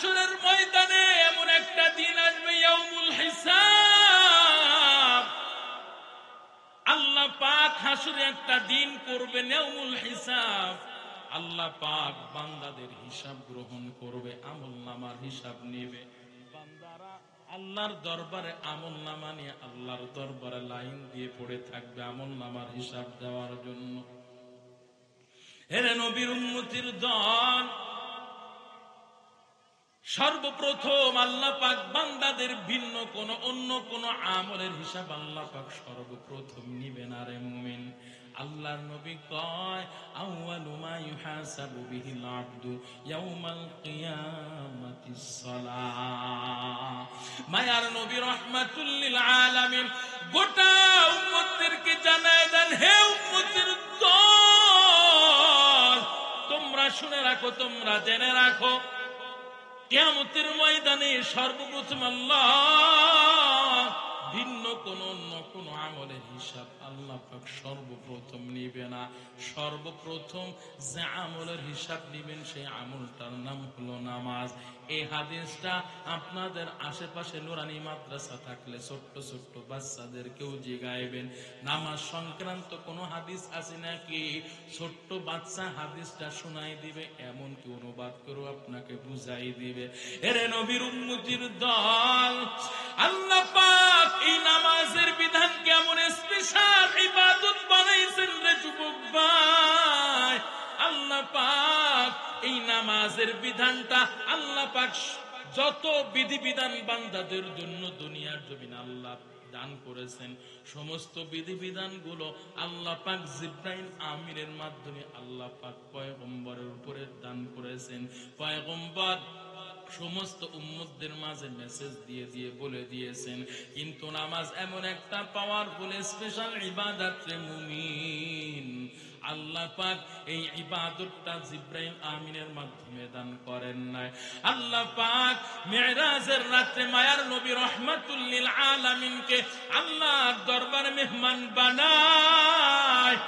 হাসরের ময়দানে এমন একটা দিন আসবে ইয়াউমুল হিসাব। আল্লাহ পাক হাসরে একটা দিন করবেন ইয়াউমুল হিসাব। আল্লাহ পাক বান্দাদের হিসাব গ্রহণ করবে, আমলনামার হিসাব নেবে। বান্দারা আল্লাহর দরবারে আমলনামা নিয়ে আল্লাহর দরবারে লাইন দিয়ে পড়ে থাকবে আমলনামার হিসাব দেওয়ার জন্য। হে নবীর উম্মতির দল, সর্বপ্রথম আল্লাহ পাক বান্দাদের ভিন্ন কোন অন্য কোন আমলের হিসাব আল্লাহ পাক সর্বপ্রথম নিবেন। আরে মুমিন, আল্লাহর নবী কয় আউয়ালু মা ইউহাসাবু বিহিল আবদু ইয়াউমাল কিয়ামাতিস সালাহ। মায়ার নবী রাহমাতুল লিল আলামিন গোটা উম্মতদেরকে জানায় দেন, হে উম্মতের দল, তোমরা শুনে রাখো, তোমরা জেনে রাখো, কিয়ামতের ময়দানে সর্বপ্রথম আল্লাহ ভিন্ন কোন অন্য কোন আমলের হিসাব আল্লাহ পাক সর্বপ্রথম নিবে না। সর্বপ্রথম যে আমলের হিসাব নিবেন সেই আমলটার নাম হলো নামাজ। এই হাদিসটা আপনাদের আশেপাশে নুরানি মাদ্রাসা থাকলে ছোট্ট ছোট্ট বাচ্চাদেরকেও জিগাইবেন, নামাজ সংক্রান্ত কোন হাদিস আছে নাকি? ছোট্ট বাচ্চা হাদিসটা শোনাই দিবে, এমনকি অনুবাদ করে আপনাকে বুঝাই দিবে। এরে নবীর উম্মতির দল, আল্লাহ পাক এই নামাজের বিধান কেমন স্পেশাল ইবাদত বানাইছেন রে যুবক ভাই। আল্লাহ পাক এই নামাজের বিধানটা আল্লাহ পাক যত বিধিবিধান বান্দাদের জন্য দুনিয়ার জমিনে আল্লাহ দান করেছেন, সমস্ত বিধিবিধান গুলো আল্লাহ পাক জিবরাইল আমিনের মাধ্যমে আল্লাহ পাক পয়গম্বরের উপরে দান করেছেন। পয়গম্বর সমস্ত উম্মতদের মাঝে মেসেজ দিয়ে দিয়ে বলে দিয়েছেন। কিন্তু নামাজ এমন একটা পাওয়ারফুল স্পেশাল ইবাদত রে মুমিন, আল্লাহ পাক এই ইবাদতটা জিবরাইল আমিনের মাধ্যমে দান করেন নাই। আল্লাহ পাক মিরাজের রাতে মায়ার নবী রাহমাতুল লিল আলামিনকে আল্লাহর দরবারে মেহমান বানায়।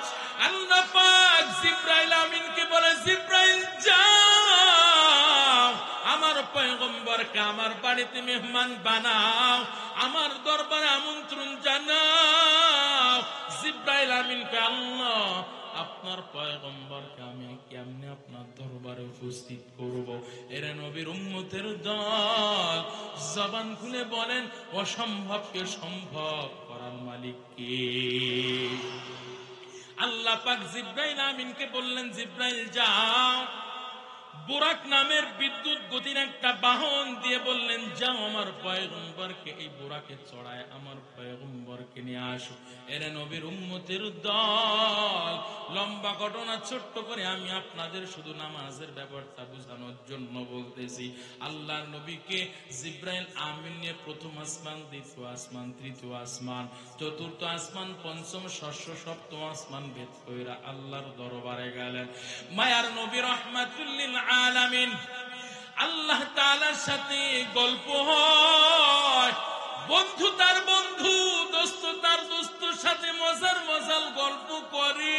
আল্লাহ পাক জিবরাইল আমিনকে বলে, জিবরাইল যাও, আমার পয়গম্বরকে আমার বাড়িতে মেহমান বানাও, আমার দরবারে আমন্ত্রণ জানাও। জিবরাইল আমিনকে আল্লাহ আপনার পয়গম্বরকে আমি কেমনে আপনার দরবারে উপস্থিত করব? এরা নবীর উম্মতের দল, জবান খুলে বলেন অসম্ভবকে সম্ভব করার মালিক কে? আল্লাহ পাক জিবরাইল আমিনকে বললেন, জিবরাইল যাও, বুরাক নামের বিদ্যুৎ গতির একটা বাহন দিয়ে বললেন, যাও আমার পয়গম্বরকে এই বুরাকে চড়ায় আমার পয়গম্বরকে নিয়ে আসো। এরা নবীর উম্মতের দল, লম্বা ঘটনা ছোট্ট করে আমি আপনাদের শুধু নামাজের ব্যাপারটা বোঝানোর জন্য বলতেছি। আল্লাহর নবীকে জিবরাইল আমিন নিয়ে প্রথম আসমান, দ্বিতীয় আসমান, তৃতীয় আসমান, চতুর্থ আসমান, পঞ্চম, ষষ্ঠ, সপ্তম আসমান ভেদ কইরা আল্লাহর দরবারে গেলেন। মায়ার নবী রাহমাতুল লিল আলামিন আল্লাহ তাআলার সাথে গল্প হয়, বন্ধু তার বন্ধু, দোস্ত তার দোস্তর সাথে মজার মজার গল্প করে।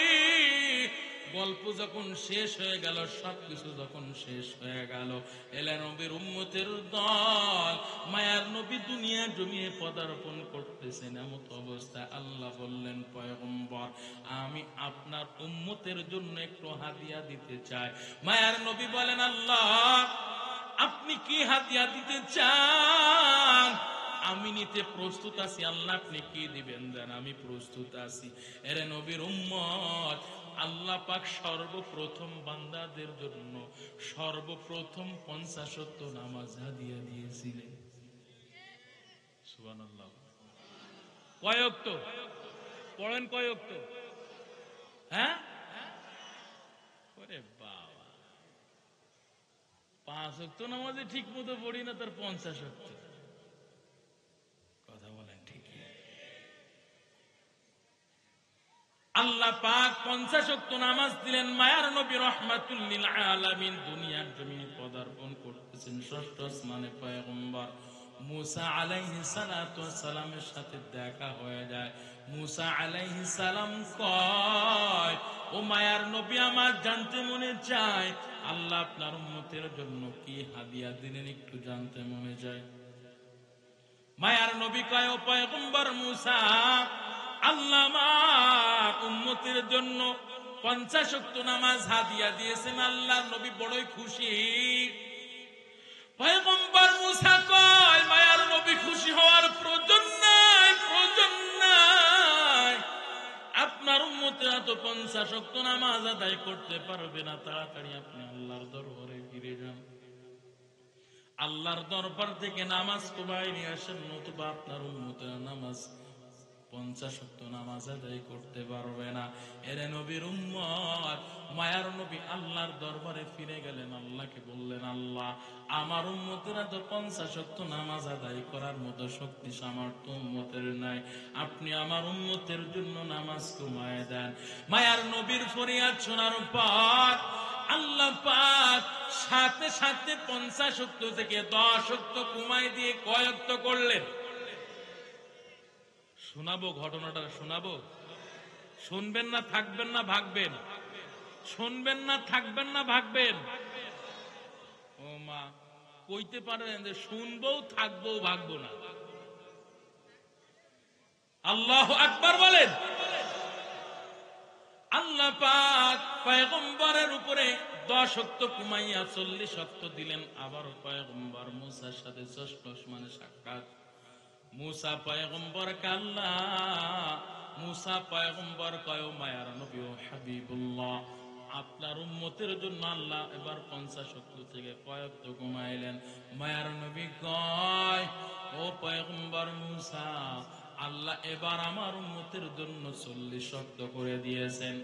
গল্প যখন শেষ হয়ে গেল, সবকিছু যখন শেষ হয়ে গেল, এলে নবীর উম্মতের দল, মায়ার নবী দুনিয়া জমিয়ে পদার্পণ করতেছেন। এমত অবস্থায় আল্লাহ বললেন, পয়গম্বর আমি আপনার উম্মতের জন্য একটু হাদিয়া দিতে চাই। মায়ার নবী বলেন, আল্লাহ আপনি কি হাদিয়া দিতে চান? আমি নিতে প্রস্তুত আছি। আল্লাহ আপনি কি দিবেন দেন, আমি প্রস্তুত আছি। এরে নবীর উম্মত, আল্লাহ পাক সর্বপ্রথম বান্দাদের জন্য সর্বপ্রথম 50 ওয়াক্ত নামাজ হাদিয়া দিয়েছিলেন। সুবহানাল্লাহ। কয় ওয়াক্ত পড়েন? কয় ওয়াক্ত? হ্যাঁ, ওরে বাবা, 5 ওয়াক্ত নামাজে ঠিক মতো পড়ি না, তার 50 ওয়াক্ত। কথা বলেন ঠিক? আল্লাহ পাক 50 ওয়াক্ত নামাজ দিলেন। মায়ার নবী রাহমাতুল লিল আলামিন দুনিয়ার জমিনে পদার্পণ করতেছেন। ষষ্ঠ আসমানে পয়গম্বর মুসা আলাইহিস সালাতু ওয়াস সালামের সাথে দেখা হয়ে যায়। মুসা আলাইহিস সালাম কয়, ও মায়ার নবী, আমার জানতে মনে চায় আল্লাহ আপনার উম্মতের জন্য কি হাদিয়া দিলেন, একটু জানতে মনে চায়। মায়ার নবী কয়, ও পয়গম্বর মুসা, আল্লাহ আমার উম্মতের জন্য 50 ওয়াক্ত নামাজ হাদিয়া দিয়েছেন। আল্লাহর নবী বড়ই খুশি। পয়গম্বর মুসা কয়, মায়ার নবী খুশি হওয়ার প্রয়োজন নাই, প্রয়োজন নাই। আপনার উম্মতেরা তো 50 ওয়াক্ত নামাজ আদায় করতে পারবে না, তাড়াতাড়ি আপনি আল্লাহর দরবারে ফিরে যান, আল্লাহর দরবার থেকে নামাজ কবাই নিয়ে আসেন, নতুবা আপনার উম্মতেরা নামাজ 50 ওয়াক্ত নামাজ আদায় করতে পারবে না। এরে নবীর উম্মত, মায়ার নবী আল্লাহর দরবারে ফিরে গেলেন, আল্লাহকে বললেন, আল্লাহ আমার উম্মতেরা তো 50 ওয়াক্ত নামাজ আদায় করার মতো শক্তি সামর্থ্য উম্মতের নাই, আপনি আমার উম্মতের জন্য নামাজ কমায় দেন। মায়ার নবীর ফরিয়াদ শোনার পর আল্লাহ পাক সাথে সাথে 50 ওয়াক্ত থেকে 10 ওয়াক্ত কমায় দিয়ে কয় ওয়াক্ত করলেন? শোনাবো, ঘটনাটা শোনাবো। শুনবেন না থাকবেন না ভাগবেন? শুনবেন না থাকবেন না ভাগবেন? ও মা, কইতে পারেন যে শুনবো থাকবো ভাগবো না? আল্লাহু আকবার বলেন। আল্লাহ পাক পয়গম্বরের উপরে 10 ওয়াক্ত কমাইয়া 40 ওয়াক্ত দিলেন। আবার পয়গম্বর মুসার সাথে ষষ্ঠ আসমানে সাক্ষাৎ। মুসা পয়গম্বর কাল্লা, মুসা পয়গম্বর কয়, মায়ার নবী ও হাবিবুল্লাহ, আপনার উম্মতের জন্য আল্লাহ এবার 50 ওয়াক্ত থেকে কয় ওয়াক্ত কমাইলেন? মায়ার নবী কয়, ও পয়গম্বর মুসা, আল্লাহ এবার আমার উম্মতের জন্য 40 ওয়াক্ত করে দিয়েছেন।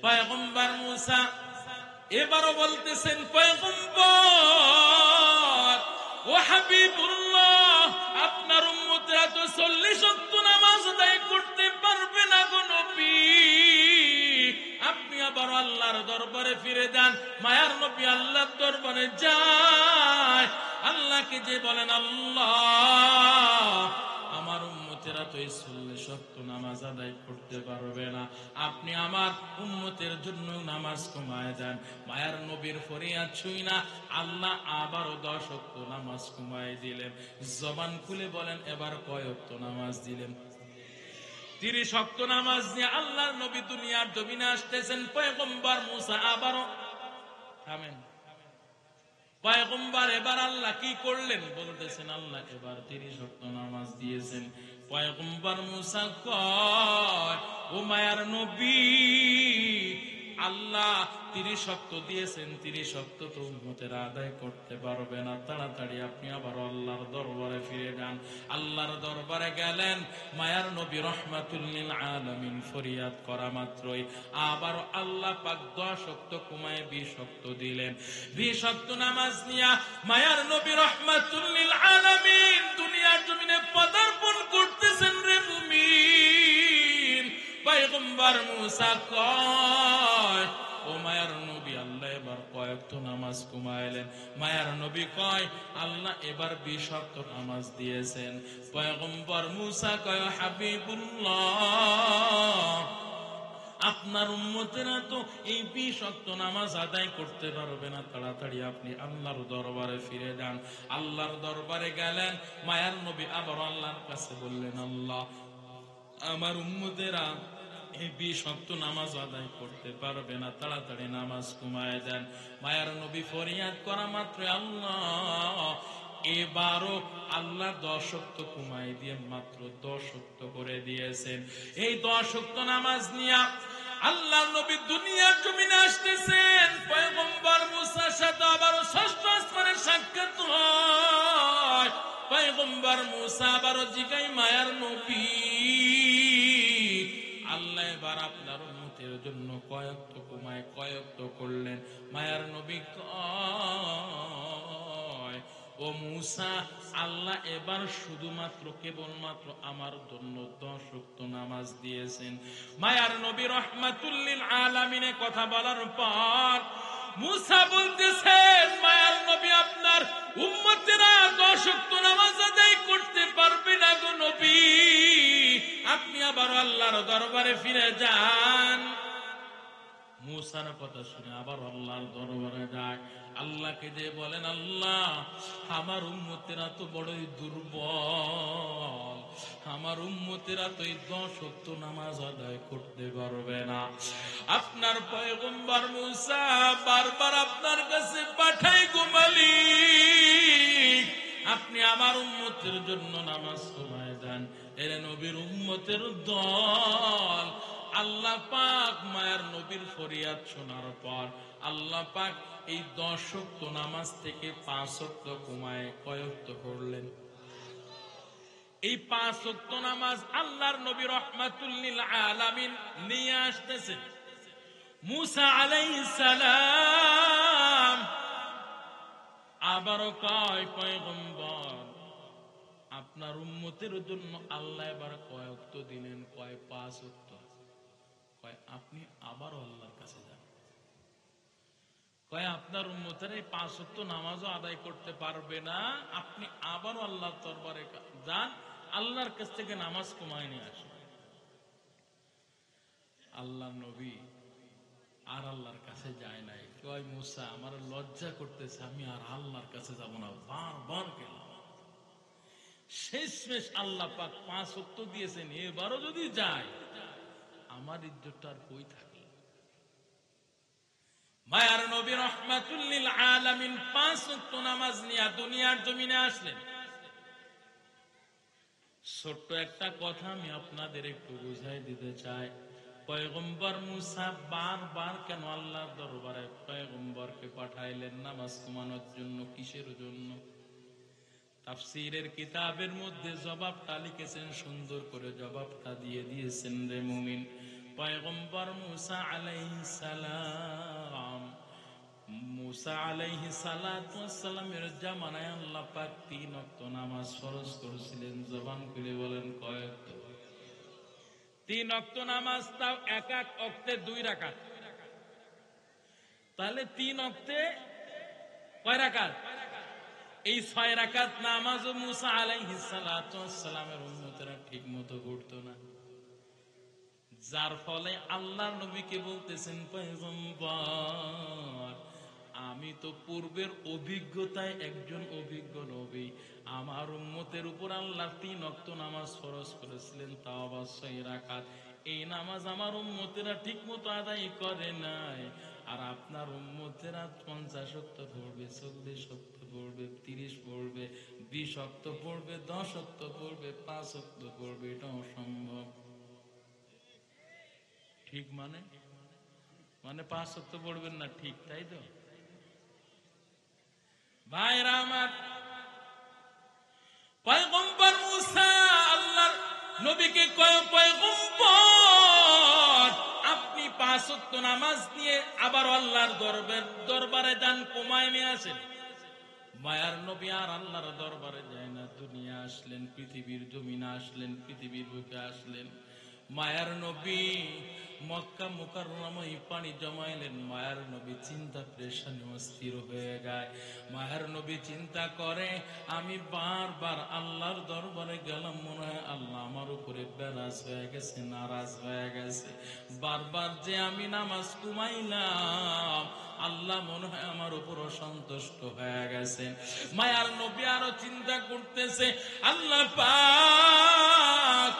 পয়গম্বর মুসা এবারও বলতেছেন, পয়গম্বর ও হাবিবুল্লাহ, আপনার উম্মতেরা তো 40 ওয়াক্ত নামাজ আদায় করতে পারবে না গো নবী, আপনি আবার আল্লাহর দরবারে ফিরে যান। মায়ার নবী আল্লাহর দরবারে যায়, আল্লাহকে যে বলেন, আল্লাহ আমার উম্মতেরা তো এই 40 ওয়াক্ত নামাজ আদায় করতে পারবে না, আপনি আমার উম্মতের জন্য নামাজ কমায় দেন। মায়ার নবীর ফরিয়াদ ছুঁই না, আল্লাহ আবারও 10 ওয়াক্ত নামাজ কমায় দিলেন। জবান খুলে বলেন, এবার কয় ওয়াক্ত নামাজ দিলেন? 30 ওয়াক্ত নামাজ নিয়ে আল্লাহর নবী দুনিয়ার জমিনে আসতেছেন। পয়গম্বর মুসা আবারও থামেন। পয়গম্বর এবার আল্লাহ কি করলেন? বলতেছেন, আল্লাহ এবার 30 ওয়াক্ত নামাজ দিয়েছেন। পয়গম্বর মুসা কয়, ও মায়ার নবী, আল্লাহ 30 ওয়াক্ত দিয়েছেন, 30 ওয়াক্ত তো উম্মতেরা আদায় করতে পারবে না, তাড়াতাড়ি আপনি আবার আল্লাহর দরবারে ফিরে যান। আল্লাহর দরবারে গেলেন, মায়ার নবী রহমাতুল লিল আলামিন ফরিয়াদ করা মাত্রই আবার আল্লাহ পাক 10 ওয়াক্ত কমায় 20 ওয়াক্ত দিলেন। 20 ওয়াক্ত নামাজ নিয়া মায়ার নবী রহমাতুল লিল আলামিন দুনিয়ার জমিনে পদার্পণ করতেছেন। রে মুমিন, পয়গম্বর মুসা কয়, ও মায়ার নবী, আল্লাহ এবার কয় ওয়াক্ত নামাজ কমাইলেন? মায়ার নবী কয়, আল্লাহ এবার 20 ওয়াক্ত নামাজ দিয়েছেন। পয়গম্বর মুসা কয়, হাবিবুল্লাহ, আপনার উম্মতেরা তো এই 20 ওয়াক্ত নামাজ আদায় করতে পারবে না, তাড়াতাড়ি আপনি আল্লাহর দরবারে ফিরে যান। আল্লাহর দরবারে গেলেন, মায়ার নবী আবার আল্লাহর কাছে বললেন, আল্লাহ আমার উম্মতেরা এই 20 ওয়াক্ত নামাজ আদায় করতে পারবে না, তাড়াতাড়ি নামাজ কমায় দেন। মায়ার নবী ফরিয়াদ করা মাত্র আল্লাহ এবারও আল্লাহ 10 ওয়াক্ত কমাই দিয়ে মাত্র 10 ওয়াক্ত করে দিয়েছেন। এই 10 ওয়াক্ত নামাজ নিয়ে আল্লাহ নবী দুনিয়ার জমিনে আসতেছেন। পয়গম্বর মুসার সাথে আবারও ষষ্ঠ আসমানের সাক্ষাৎ হয়। পয়গম্বর মুসা আবারও জিগাই, মায়ার নবী, আল্লাহ এবার আপনার উম্মতের জন্য কয় ওয়াক্ত কমায় কয় ওয়াক্ত করলেন? মায়ার নবী কয়, ও মুসা, আল্লাহ এবার শুধুমাত্র কেবলমাত্র আমার জন্য 10 ওয়াক্ত নামাজ দিয়েছেন। মায়ার নবী রহমাতুল লিল আলামিনে কথা বলার পর মুসা বলতেছেন, মায়ার নবী, আপনার উম্মতেরা 10 ওয়াক্ত নামাজ আদায় ফিরে যান। মুসার কথা শুনে আবার আল্লাহর দরবারে যায়। আল্লাহকে যে বলেন, আল্লাহ আমার উম্মতেরা তো বড়ই দুর্বল, আমার উম্মতেরা তো এই 10 ওয়াক্ত নামাজ আদায় করতে পারবে না। আপনার পয়গম্বর মুসা বারবার আপনার কাছে পাঠাই গো মালিক, আপনি আমার উম্মতের জন্য নামাজ পড়ায় দেন। এর নবীর উম্মতের দল। আল্লাহ পাক মায়ের নবীর ফরিয়াদ শোনার পর আল্লাহ পাক এই 10 ওয়াক্ত নামাজ থেকে 5 ওয়াক্ত কমায় কয় ওয়াক্ত করলেন? এই 5 ওয়াক্ত নামাজ আল্লাহর নবী রাহমাতুল লিল আলামিন নিয়ে আসতেছেন। মুসা আলাইহিস সালাম আবারও কয়, পয়গম্বর আপনার উম্মতের জন্য আল্লাহ এবার কয় ওয়াক্ত দিলেন? কয় 5 ওয়াক্ত। কয় আপনি আবারও আল্লাহর কাছে যান। কয় আপনার উম্মতের এই 5 ওয়াক্ত নামাজও আদায় করতে পারবে না, আপনি আবারও আল্লাহর দরবারে যান, আল্লাহর কাছ থেকে নামাজ কমায় নিয়ে আসেন। আল্লাহ নবী আর আল্লাহর কাছে যায় নাই। কয় মুসা আমার লজ্জা করতেছে, আমি আর আল্লাহর কাছে যাব না। বারবার গেলাম, শেষমেশ আল্লাহ পাক 5 ওয়াক্ত দিয়েছেন, এবারও যদি যায় আমার ইজ্জতটা আর কই থাকে? মায়ার নবী রাহমাতুল লিল আলামিন 5 ওয়াক্ত নামাজ নিয়ে দুনিয়ার জমিনে আসলেন। ছোট্ট একটা কথা আমি আপনাদের একটু বুঝাই দিতে চাই। পয়গম্বর মুসা বারবার কেন আল্লাহর দরবারে পয়গম্বরকে পাঠাইলেন? নামাজ কমানোর জন্য। কিসের জন্য? তাফসীরের কিতাবের মধ্যে জবাবটা লিখেছেন, সুন্দর করে জবাবটা দিয়ে দিয়েছেন রে মুমিন। পয়গম্বর মুসা আলাইহিস সালাম, মুসা আলাইহিস সালাতু ওয়াস সালামের জামানায় আল্লাহ পাক 3 ওয়াক্ত নামাজ ফরজ করেছিলেন। জবান খুলে বলেন কয় ওয়াক্ত? 3 ওয়াক্ত নামাজ, তাও এক এক ওয়াক্তে 2 রাকাত। তাহলে 3 ওয়াক্তে কয় রাকাত? এই 6 রাকাত নামাজও মুসা আলাইহিস সালাতু ওয়াস সালামের উম্মতেরা ঠিকমতো পড়তো না। যার ফলে আল্লাহর নবীকে বলতেছেন, পয়গম্বর আমি তো পূর্বের অভিজ্ঞতায় একজন অভিজ্ঞ নবী, আমার উম্মতের উপর আল্লাহ 3 ওয়াক্ত নামাজ ফরজ করেছিলেন, তাও আবার 6 রাকাত। এই নামাজ আমার উম্মতেরা ঠিক মতো আদায় করে নাই। আর আপনার উম্মতেরা 50 ওয়াক্ত পড়বে, 40 ওয়াক্ত পড়বে, 30 পড়বে, 20 ওয়াক্ত পড়বে, 10 ওয়াক্ত পড়বে, 5 ওয়াক্ত পড়বে। এটা অসম্ভব। ঠিক মানে 5 ওয়াক্ত পড়বেন না, ঠিক তাই তো ভাইরা আমার? পয়গম্বর মুসা আল্লাহর নবীকে কয়, পয়গম্বর আপনি 5 ওয়াক্ত নামাজ নিয়ে আবার আল্লাহর দরবারে যান, কমায় নিয়ে আসেন। মায়ার নবী আর আল্লাহর দরবারে যায় না, দুনিয়া আসলেন, পৃথিবীর জমিনে আসলেন, পৃথিবীর বুকে আসলেন। মায়ার নবী মক্কা মুকাররমায় পানি জমাইলেন। মায়ার নবী চিন্তা প্রেশানে অস্থির হয়ে যায়। মায়ার নবী চিন্তা করে, আমি বারবার আল্লাহর দরবারে গেলাম, মনে হয় আল্লাহ আমার উপরে বেরাজ হয়ে গেছে, নারাজ হয়ে গেছে। বারবার যে আমি নামাজ কমাইলাম, আল্লাহ মনে হয় আমার উপর অসন্তুষ্ট হয়ে গেছে। মায়ার নবী আরো চিন্তা করতেছে, আল্লাহ পাক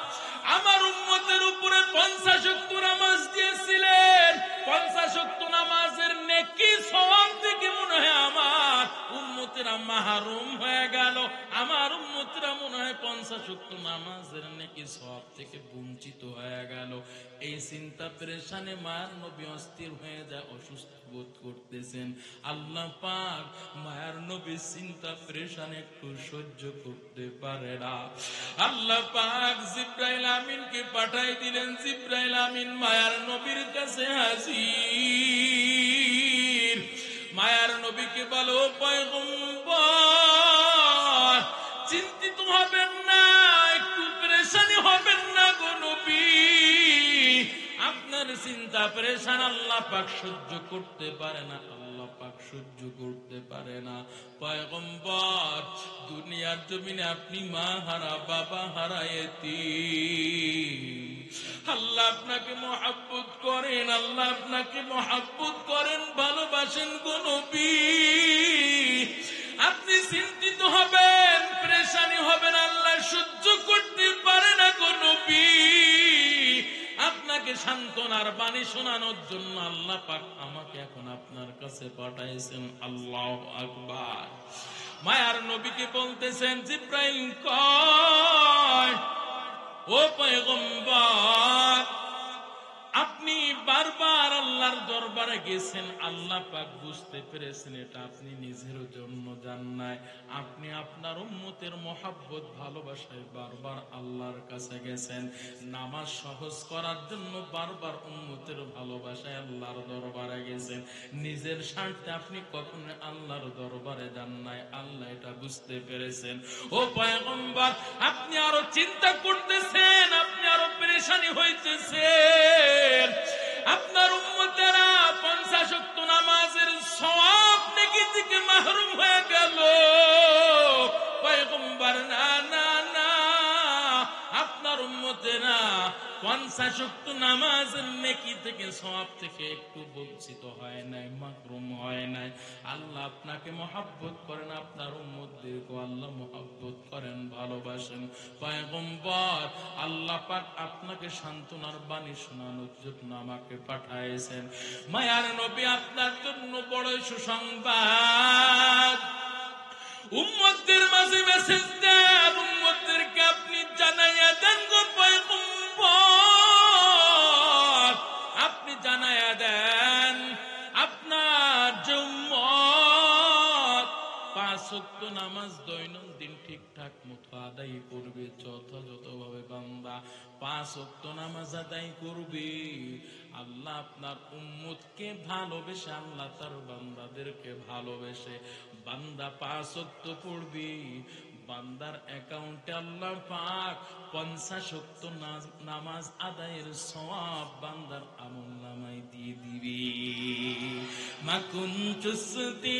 আমার উম্মতের উপরে 50 ওয়াক্ত নামাজ দিয়েছিলেন, 50 ওয়াক্ত নামাজের নেকি সওয়াব থেকে মনে হয় আমার উম্মতেরা মাহরুম হয়ে গেল। আমার উম্মতেরা মনে হয় 50 ওয়াক্ত নামাজের নেকি সওয়াব থেকে বঞ্চিত হয়ে গেল। এই চিন্তা পেরেশানে মায়ার নবী অস্থির হয়ে যায়, অসুস্থ বোধ করতেছেন। আল্লাহ পাক মায়ার নবী চিন্তা পেরেশানে একটু সহ্য করতে পারে না। আল্লাহ পাক জিবরাইল আমিনকে পাঠাই দিলেন। জিবরাইল আমিন মায়ার নবীর কাছে হাজির। মায়ার নবীকে বলো, পয়গম্বর চিন্তিত হবেন না, একটু পেরেশানি হবেন না গো নবী। আপনার চিন্তা পেরেশান আল্লাহ পাক সহ্য করতে পারে না, আল্লাহ পাক সহ্য করতে পারে না। পয়গম্বর দুনিয়ার জমিনে আপনি মা হারা, বাবা হারা, এতিম, আল্লাহ আপনাকে মহব্বত করেন, আল্লাহ আপনাকে মহব্বত করেন, ভালোবাসেন গো নবী। আপনি চিন্তিত হবেন, পরেশানি হবেন, আল্লাহ সহ্য করতে পারে না গো নবী। আপনাকে সান্ত্বনার বাণী শোনানোর জন্য আল্লাহ পাক আমাকে এখন আপনার কাছে পাঠাইছেন। আল্লাহু আকবার। মায়ার নবীকে বলতেছেন, জিব্রাইল কয়, ও পয়গম্বর, আপনি বারবার আল্লাহর দরবারে গেছেন, আল্লাহ পাক বুঝতে পেরেছেন এটা আপনি নিজের জন্য যান নাই, আপনি আপনার উম্মতের মহব্বত ভালোবাসায় বারবার আল্লাহর কাছে গেছেন। নামাজ সহজ করার জন্য বারবার উম্মতের ভালোবাসায় আল্লাহর দরবারে গেছেন, নিজের স্বার্থে আপনি কখনো আল্লাহর দরবারে যান নাই, আল্লাহ এটা বুঝতে পেরেছেন। ও পয়গম্বর, আপনি আরো চিন্তা করতেছেন, আপনি আরো পেরেশানি হইতেছেন, আপনার উম্মতেরা 50 ওয়াক্ত নামাজের সওয়াব নেকি থেকে মাহরুম হয়ে গেল। পয়গম্বর, না না না, আপনার উম্মতেরা 50 ওয়াক্ত নামাজের নেকি থেকে, সওয়াব থেকে একটু বঞ্চিত হয় নাই, মাহরুম হয় নাই। আল্লাহ আপনাকে মহব্বত করেন, আপনার উম্মতদেরকে আল্লাহ মহব্বত করেন, ভালোবাসেন। পয়গম্বর, আল্লাহ পাক আপনাকে সান্ত্বনার বাণী শোনানোর জন্য আমাকে পাঠাইছেন। মায়ার নবী, আপনার জন্য বড় সুসংবাদ। উম্মতদের মাঝে মেসেজ দেন, উম্মতদেরকে আপনি জানাইয়া দেন গো পয়গম্বর, আপনি জানাইয়া দেন আপনার যে উম্মত 5 ওয়াক্ত নামাজ দৈনন্দিন ঠিকঠাক মতো আদায় করবে, যথাযথভাবে বান্দা 5 ওয়াক্ত নামাজ আদায় করবে, আল্লাহ আপনার উম্মতকে ভালোবেসে, আল্লাহ তার বান্দাদেরকে ভালোবেসে, বান্দা 5 ওয়াক্ত পড়বে, বান্দার অ্যাকাউন্টে আল্লাহ পাক 50 ওয়াক্ত নামাজ আদায়ের সওয়াব বান্দার আমলনামায় দিয়ে দিবে। মাকুন চুসতি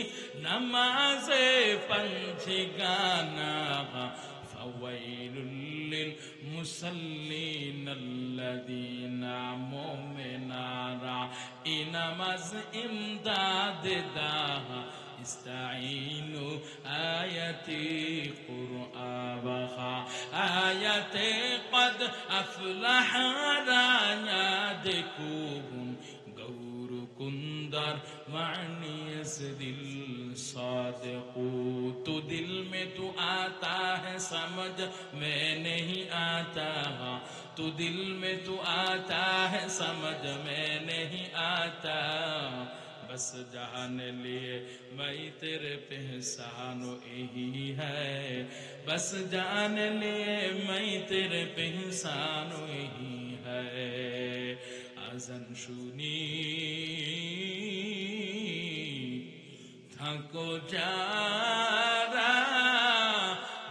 নামাজে পঞ্চগানা ফাওয়াইলুল লিল মুসাল্লিন আল্লাযীনা মুমিনারা ইনামাজ ইমদাদ দাহা ইস্তাঈনু আয়াতি কুরআবাহা আয়াতে কদ আফলাহা রায়াদকুম গৌর কুন্দর মানিয়স দিল सादिकू तू दिल में तू आता है समझ में नहीं आता, तू दिल में तू आता है समझ में नहीं आता, बस जाने लिए मैं तेरे पहचानो यही है, बस जाने लिए मैं तेरे पहचानो यही है। आज़न शुनी থাকো যারা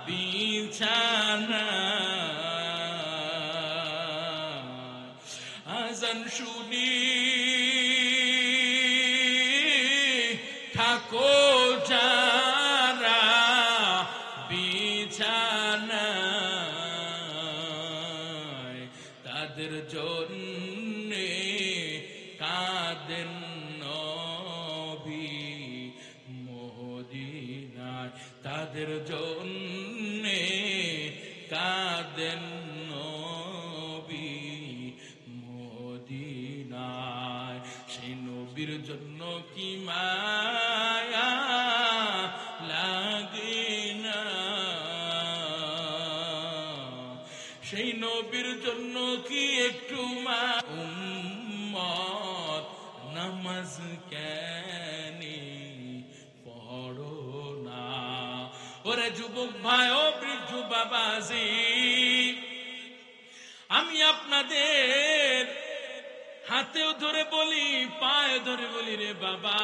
বিছানা, আজান শুনি থাকো যারা বিছানা, তাদের জন্যে কাঁদেন তাদের জন্যে কাঁদেন নবী মদিনায়। সেই নবীর জন্য কি মায়া লাগে না, সেই নবীর জন্য কি একটু মা উম্মত নামাজ কেন পড়ো না। ওরে যুবক ভাই, ও বৃদ্ধ বাবাজি, আমি আপনাদের হাতেও ধরে বলি, পায়ে ধরে বলি, রে বাবা,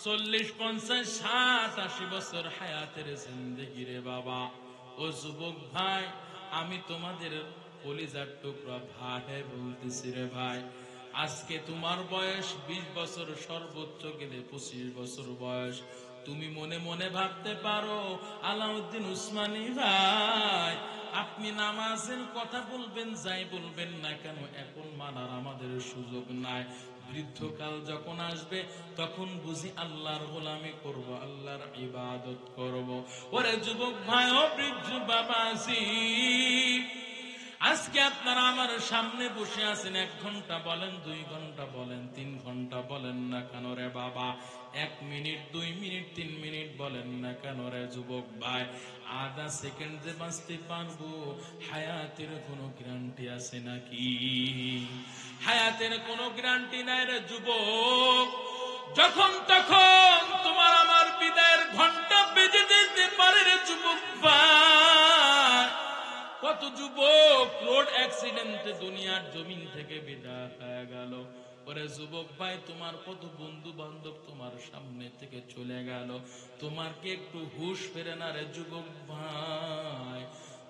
40, 50, 60, 80 বছর হায়াতের জিন্দেগি রে বাবা। ও যুবক ভাই, আমি তোমাদের কলিজার টুকরা ভাই বলতেছি রে ভাই, আজকে তোমার বয়স 20 বছর, সর্বোচ্চ গেলে 25 বছর বয়স। তুমি মনে মনে ভাবতে পারো, আলাউদ্দিন উসমানী ভাই, আপনি নামাজের কথা বলবেন, যাই বলবেন না কেন, এখন মানার আমাদের সুযোগ নাই। বৃদ্ধকাল যখন আসবে তখন বুঝি আল্লাহর গোলামি করব, আল্লাহর ইবাদত করব। ওরে যুবক ভাই ও বৃদ্ধ বাবাজি, আজকে আপনারা আমার সামনে বসে আছেন, 1 ঘন্টা বলেন, 2 ঘন্টা বলেন, 3 ঘন্টা বলেন না কেন রে বাবা, 1 মিনিট, 2 মিনিট, 3 মিনিট বলেন না কেন রে যুবক ভাই, আধা সেকেন্ড যে বাঁচতে পারবো, হায়াতের কোনো গ্যারান্টি আছে নাকি? হায়াতের কোনো গ্যারান্টি নাই রে যুবক। যখন তখন তোমার আমার বিদায়ের ঘন্টা বেজে যেতে পারে রে যুবক ভাই। কত যুবক রোড অ্যাক্সিডেন্টে দুনিয়ার জমিন থেকে বিদায় হয়ে গেল। ওরে যুবক ভাই, তোমার কত বন্ধু বান্ধব তোমার সামনে থেকে চলে গেল, তোমার কি একটু হুঁশ ফেরে না রে যুবক ভাই?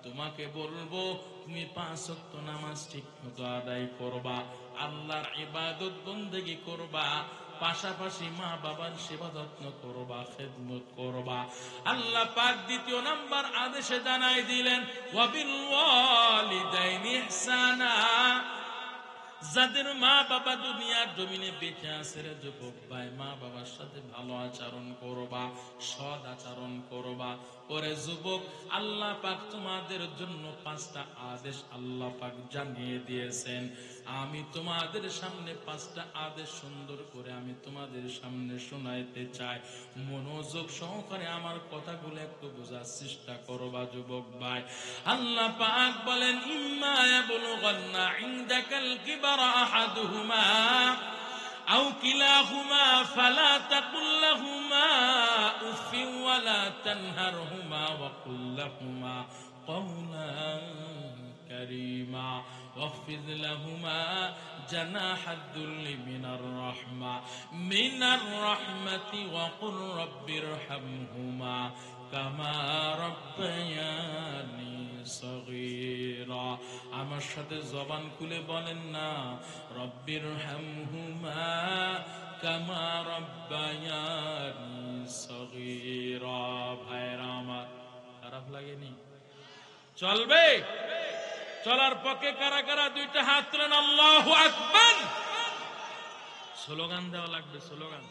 তোমাকে বলবো, তুমি 5 ওয়াক্ত নামাজ ঠিক মতো আদায় করবা, আল্লাহর ইবাদত বন্দেগী করবা, পাশাপাশি মা বাবার সেবা যত্ন করবা, খেদমত করবা। আল্লাহ পাক 2 নাম্বার আদেশে জানাই দিলেন, ওয়াবিল ওয়ালিদাইনি ইহসানা। যাদের মা বাবা দুনিয়ার জমিনে বেঁচে আছে রে যুবক ভাই, মা বাবার সাথে ভালো আচরণ করবা, সৎ আচরণ করবা। ওরে যুবক, আল্লাহ পাক তোমাদের জন্য 5টা আদেশ আল্লাহ পাক জানিয়ে দিয়েছেন। আমি তোমাদের সামনে 5টা আদেশ সুন্দর করে আমি তোমাদের সামনে শোনাইতে চাই। মনোযোগ সহকারে আমার কথাগুলো একটু বোঝার চেষ্টা করবা যুবক ভাই। আল্লাহ পাক বলেন, ইম্মা ইয়াবলুগান্না ইনদাকাল কিবারা আহাদুহুমা আও কিলাহুমা ফালা তাকুল লাহুমা উফিন ওয়ালা তানহারহুমা ওয়া কুল লাহুমা কওলান কারীমা واخفض لهما جناح الذل من الرحمة وقل رب ارحمهما كما ربياني صغيرا। আমার সাথে জবান খুলে বলেন না, রব্বির হামহুমা কামা রব্বায়ানি সগীরা। ভাইরা আমার, খারাপ লাগেনি? চলবে? চলার পক্ষে কারা কারা 2টা হাত তুলেন, আল্লাহু আকবার। স্লোগান দেওয়া লাগবে, স্লোগান।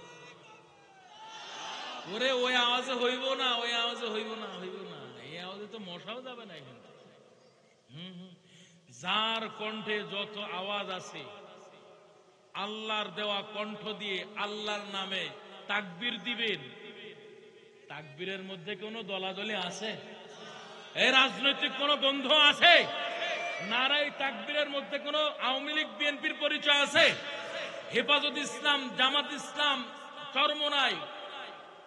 ওরে ওই আওয়াজে হইব না, ওই আওয়াজে হইব না, হইব না, এই আওয়াজে তো মশাও যাবে না এখানে। যার কণ্ঠে যত আওয়াজ আছে, আল্লাহর দেওয়া কণ্ঠ দিয়ে আল্লাহর নামে তাকবীর দিবেন। তাকবীরের মধ্যে কোনো দলাদলি আছে? এই রাজনৈতিক কোনো গন্ধ আছে? নারাই তাকবীরের মধ্যে কোনো আওয়ামী লীগ বিএনপির পরিচয় আছে? হেফাজত ইসলাম, জামাত ইসলাম, চরমনাই,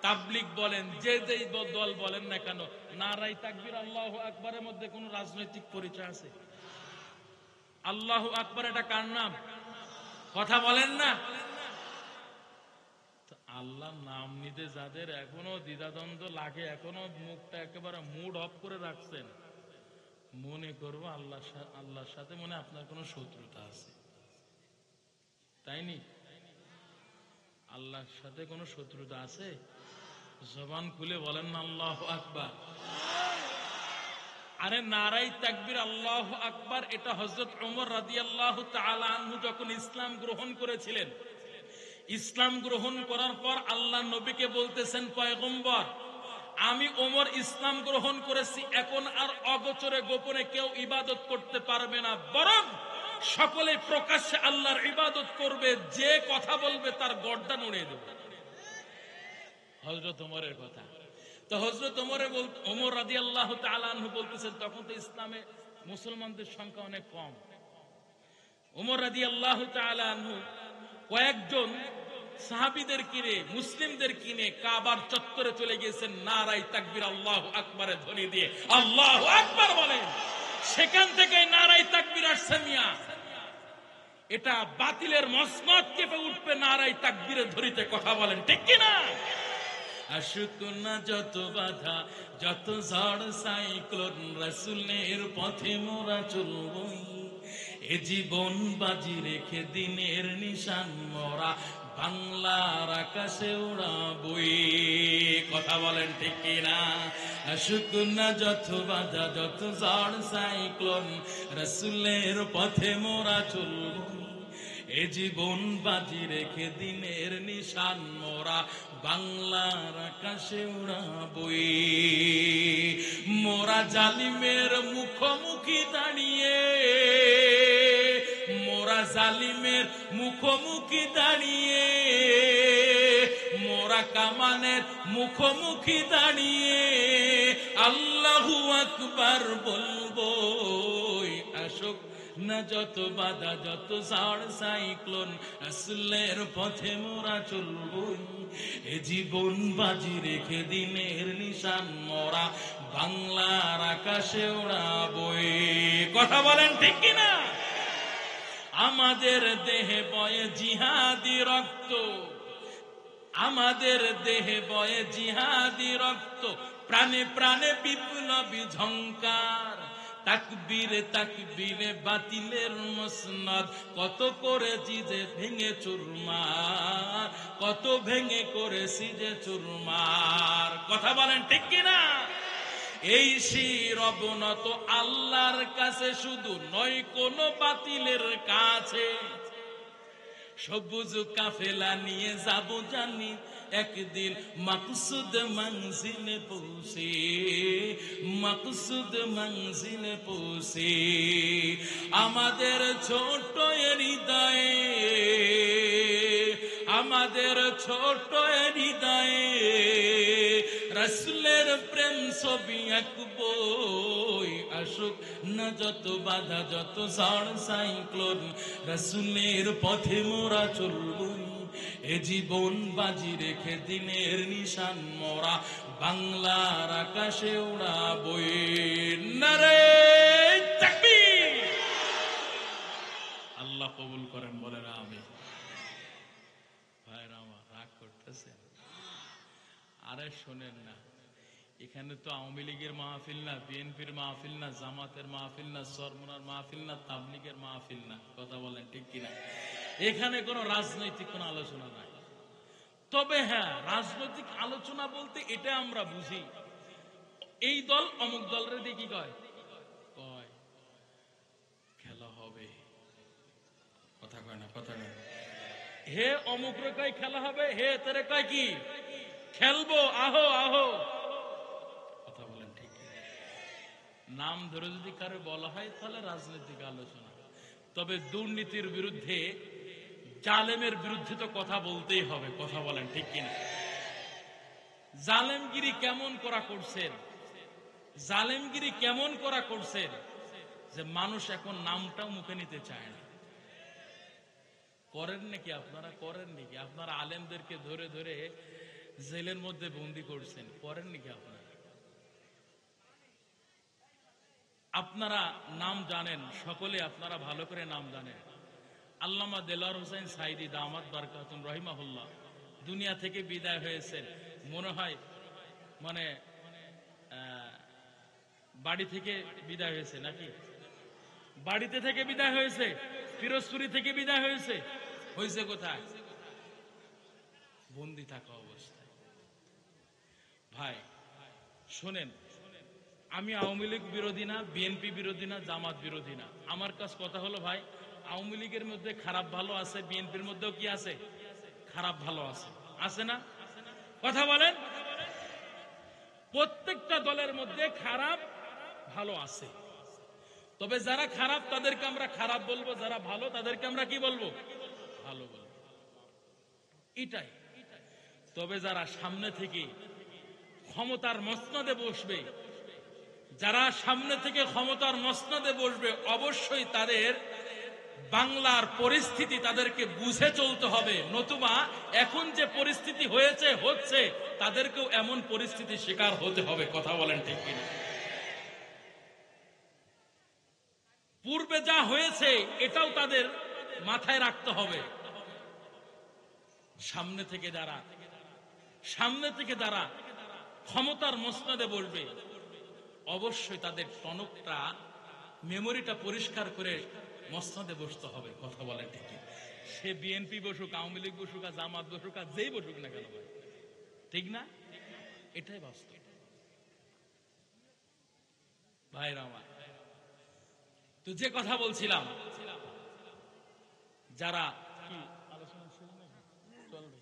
তাবলিগ বলেন, যে যেই দল বলেন না কেন, নারাই তাকবীর আল্লাহু আকবারের মধ্যে কোনো রাজনৈতিক পরিচয় আছে? আল্লাহু আকবার এটা কার নাম? কথা বলেন না। আল্লাহর নাম নিতে যাদের এখনো দ্বিধাদ্বন্দ্ব লাগে, এখনো মুখটা একেবারে মুড অফ করে রাখছেন, মনে করবো আল্লাহর সাথে মনে আপনার কোনো শত্রুতা আছে, তাই নি? আল্লাহর সাথে কোনো শত্রুতা আছে? জবান খুলে বলেন না আল্লাহু আকবার। আরে নারাই তাকবীর আল্লাহু আকবার, এটা হযরত ওমর রাদিয়াল্লাহু তাআলা আনহু যখন ইসলাম গ্রহণ করেছিলেন, ইসলাম গ্রহণ করার পর আল্লাহ নবীকে বলতেছেন, পয়গম্বর, আমি ওমর ইসলাম গ্রহণ করেছি, এখন আর অগোচরে গোপনে কেউ ইবাদত করতে পারবে না, বরং সকলে প্রকাশ্যে আল্লাহর ইবাদত করবে, যে কথা বলবে তার গর্দান উড়িয়ে দেবে। হযরত ওমরের কথা। তো হযরত ওমর রাদিয়াল্লাহু তাআলা আনহু বলতেছেন, তখন তো ইসলামে মুসলমানদের সংখ্যা অনেক কম। ওমর রাদিয়াল্লাহু তাআলা আনহু কয়েকজন সাহাবীদের কিনে, মুসলিমদের কিনে কাবার চত্বরে চলে গিয়েছেন, নারাই তাকবীর আল্লাহু আকবারের ধ্বনি দিয়ে আল্লাহু আকবার বলেন। সেখান থেকে নারাই তাকবীর আসছে মিয়া। এটা বাতিলের মসনদ কেঁপে উঠবে নারাই তাকবীরের ধ্বনিতে, কথা বলেন ঠিক কি না? আসুক না যত বাধা, যত ঝড় সাইক্লোন, রাসূলের পথে মোরা চলবই, এ জীবন বাজি রেখে দিনের নিশান মোরা বাংলার আকাশে উড়াবই। কথা বলেন ঠিক কিনা? আসুক না যত বাধা, যত ঝড় সাইক্লোন, রাসূলের পথে মোরা চলব। এ জীবন বাজি রেখে দিনের নিশান মোরা বাংলার আকাশে উড়াবই। মোরা জালিমের মুখোমুখি দাঁড়িয়ে, মোরা জালিমের মুখোমুখি দাঁড়িয়ে, মোরা কামানের মুখোমুখি দাঁড়িয়ে আল্লাহু আকবার বলবো। আসুক না যত বাধা, যত ঝড় সাইক্লোন, রাসূলের পথে মোরা চলবই। এ জীবন বাজি রেখে দিনের নিশান মোরা বাংলার আকাশে উড়াবই। কথা বলেন ঠিক কিনা? আমাদের দেহে বয়ে জিহাদি রক্ত, আমাদের দেহে বয়ে জিহাদি রক্ত, প্রাণে প্রাণে বিপ্লবী ঝংকার। তাকবীরে তাকবীরে বাতিলের মসনদ, কত করেছি যে ভেঙে চুরমার, কত ভেঙে করেছি যে চুরমার। কথা বলেন ঠিক কিনা? এই শির অবনত আল্লাহর কাছে, শুধু নয় কোন বাতিলের কাছে। সবুজ কাফেলা নিয়ে যাব জানি একদিন মাকসুদ মঞ্জিলে পৌঁছে, মাকসুদ মঞ্জিলে পৌঁছে। আমাদের ছোট হৃদয়ে, আমাদের ছোট হৃদয়ে রাসূলের প্রেম ছবি আঁকবই। আসুক না যত বাধা, যত ঝড় সাইক্লোন, রাসূলের পথে মোরা চলবই। এ জীবন বাজি রেখে দিনের নিশান মোরা বাংলার আকাশে উড়াবই। নারে তাকবীর! আল্লাহ কবুল করেন, বলেন আমিন। ভাইরা আমার রাগ করতেছেন? আরে শোনেন না, এখানে তো আওয়ামী লীগের মাহফিল না, বিএনপির মাহফিল না, জামাতের মাহফিল না, সরমনার মাহফিল না, তাবলীগের মাহফিল না। কথা বলেন ঠিক কিনা? এখানে কোনো রাজনৈতিক কোনো আলোচনা নাই। তবে হ্যাঁ, রাজনৈতিক আলোচনা বলতে এটা আমরা বুঝি, এই দল অমুক দলের দিয়ে কি কয়, কয় খেলা হবে। কথা কয় না? কথা কয় হে অমুক রে কয় খেলা হবে, হে তেরে কয় কি খেলবো, আহো আহো। কথা বলেন ঠিক? নাম ধরে যদি কারো বলা হয় তাহলে রাজনৈতিক আলোচনা। তবে দুর্নীতির বিরুদ্ধে, জালেমের বিরুদ্ধে তো কথা বলতেই হবে। কথা বলেন ঠিক কিনা? জালেমগিরি কেমন করা করছেন, জালেমগিরি কেমন করা করছেন যে মানুষ এখন নামটাও মুখে নিতে চায় না। করেন নাকি আপনারা? করেন নাকি? আপনারা আলেমদেরকে ধরে ধরে জেলের মধ্যে বন্দি করছেন, করেন নাকি আপনারা? আপনারা নাম জানেন, সকলে আপনারা ভালো করে নাম জানেন। আল্লামা দেলোয়ার হোসেন সাইদি দামাত বারকাতুন রহিমাহুল্লাহ দুনিয়া থেকে বিদায় হয়েছেন। মনে হয় মানে বাড়ি থেকে বিদায় হয়েছে নাকি? বাড়িতে থেকে বিদায় হয়েছে, পিরোজপুরি থেকে বিদায় হয়েছে। হয়েছে কোথায়? বন্দি থাকা অবস্থায়। ভাই শোনেন, আমি আওয়ামী লীগ বিরোধী না, বিএনপি বিরোধী না, জামাত বিরোধী না। আমার কাছে কথা হলো ভাই, আওয়ামী লীগের মধ্যে খারাপ ভালো আছে, বিএনপির মধ্যেও কি আছে? খারাপ ভালো আছে, আছে না? কথা বলেন। প্রত্যেকটা দলের মধ্যে খারাপ ভালো আছে। তবে যারা খারাপ তাদেরকে আমরা খারাপ বলবো, যারা ভালো তাদেরকে আমরা কি বলবো? ভালো বলবো, এটাই। তবে যারা সামনে থেকে ক্ষমতার মসনদে বসবে, যারা সামনে থেকে ক্ষমতার মসনদে বসবে, অবশ্যই তাদের বাংলার পরিস্থিতি তাদেরকে বুঝে চলতে হবে। নতুবা এখন যে পরিস্থিতি হয়েছে, হচ্ছে, তাদেরকেও এমন পরিস্থিতি শিকার হতে হবে। কথা বলেন ঠিক কিনা? পূর্বে যা হয়েছে এটাও তাদের মাথায় রাখতে হবে। সামনে থেকে যারা ক্ষমতার মসনদে বসবে, অবশ্যই তাদের টনকটা, মেমোরিটা পরিষ্কার করে মসনদে বসতে হবে। কথা বলেন ঠিক। সে বিএনপি বসুক, আওয়ামী লীগ বসুক, আর জামাত বসুক, আর যেই বসুক না কেন ভাই, ঠিক না? এটাই বাস্তব ভাইরা আমার। তো যে কথা বলছিলাম, যারা কি আলোচনা চলবে,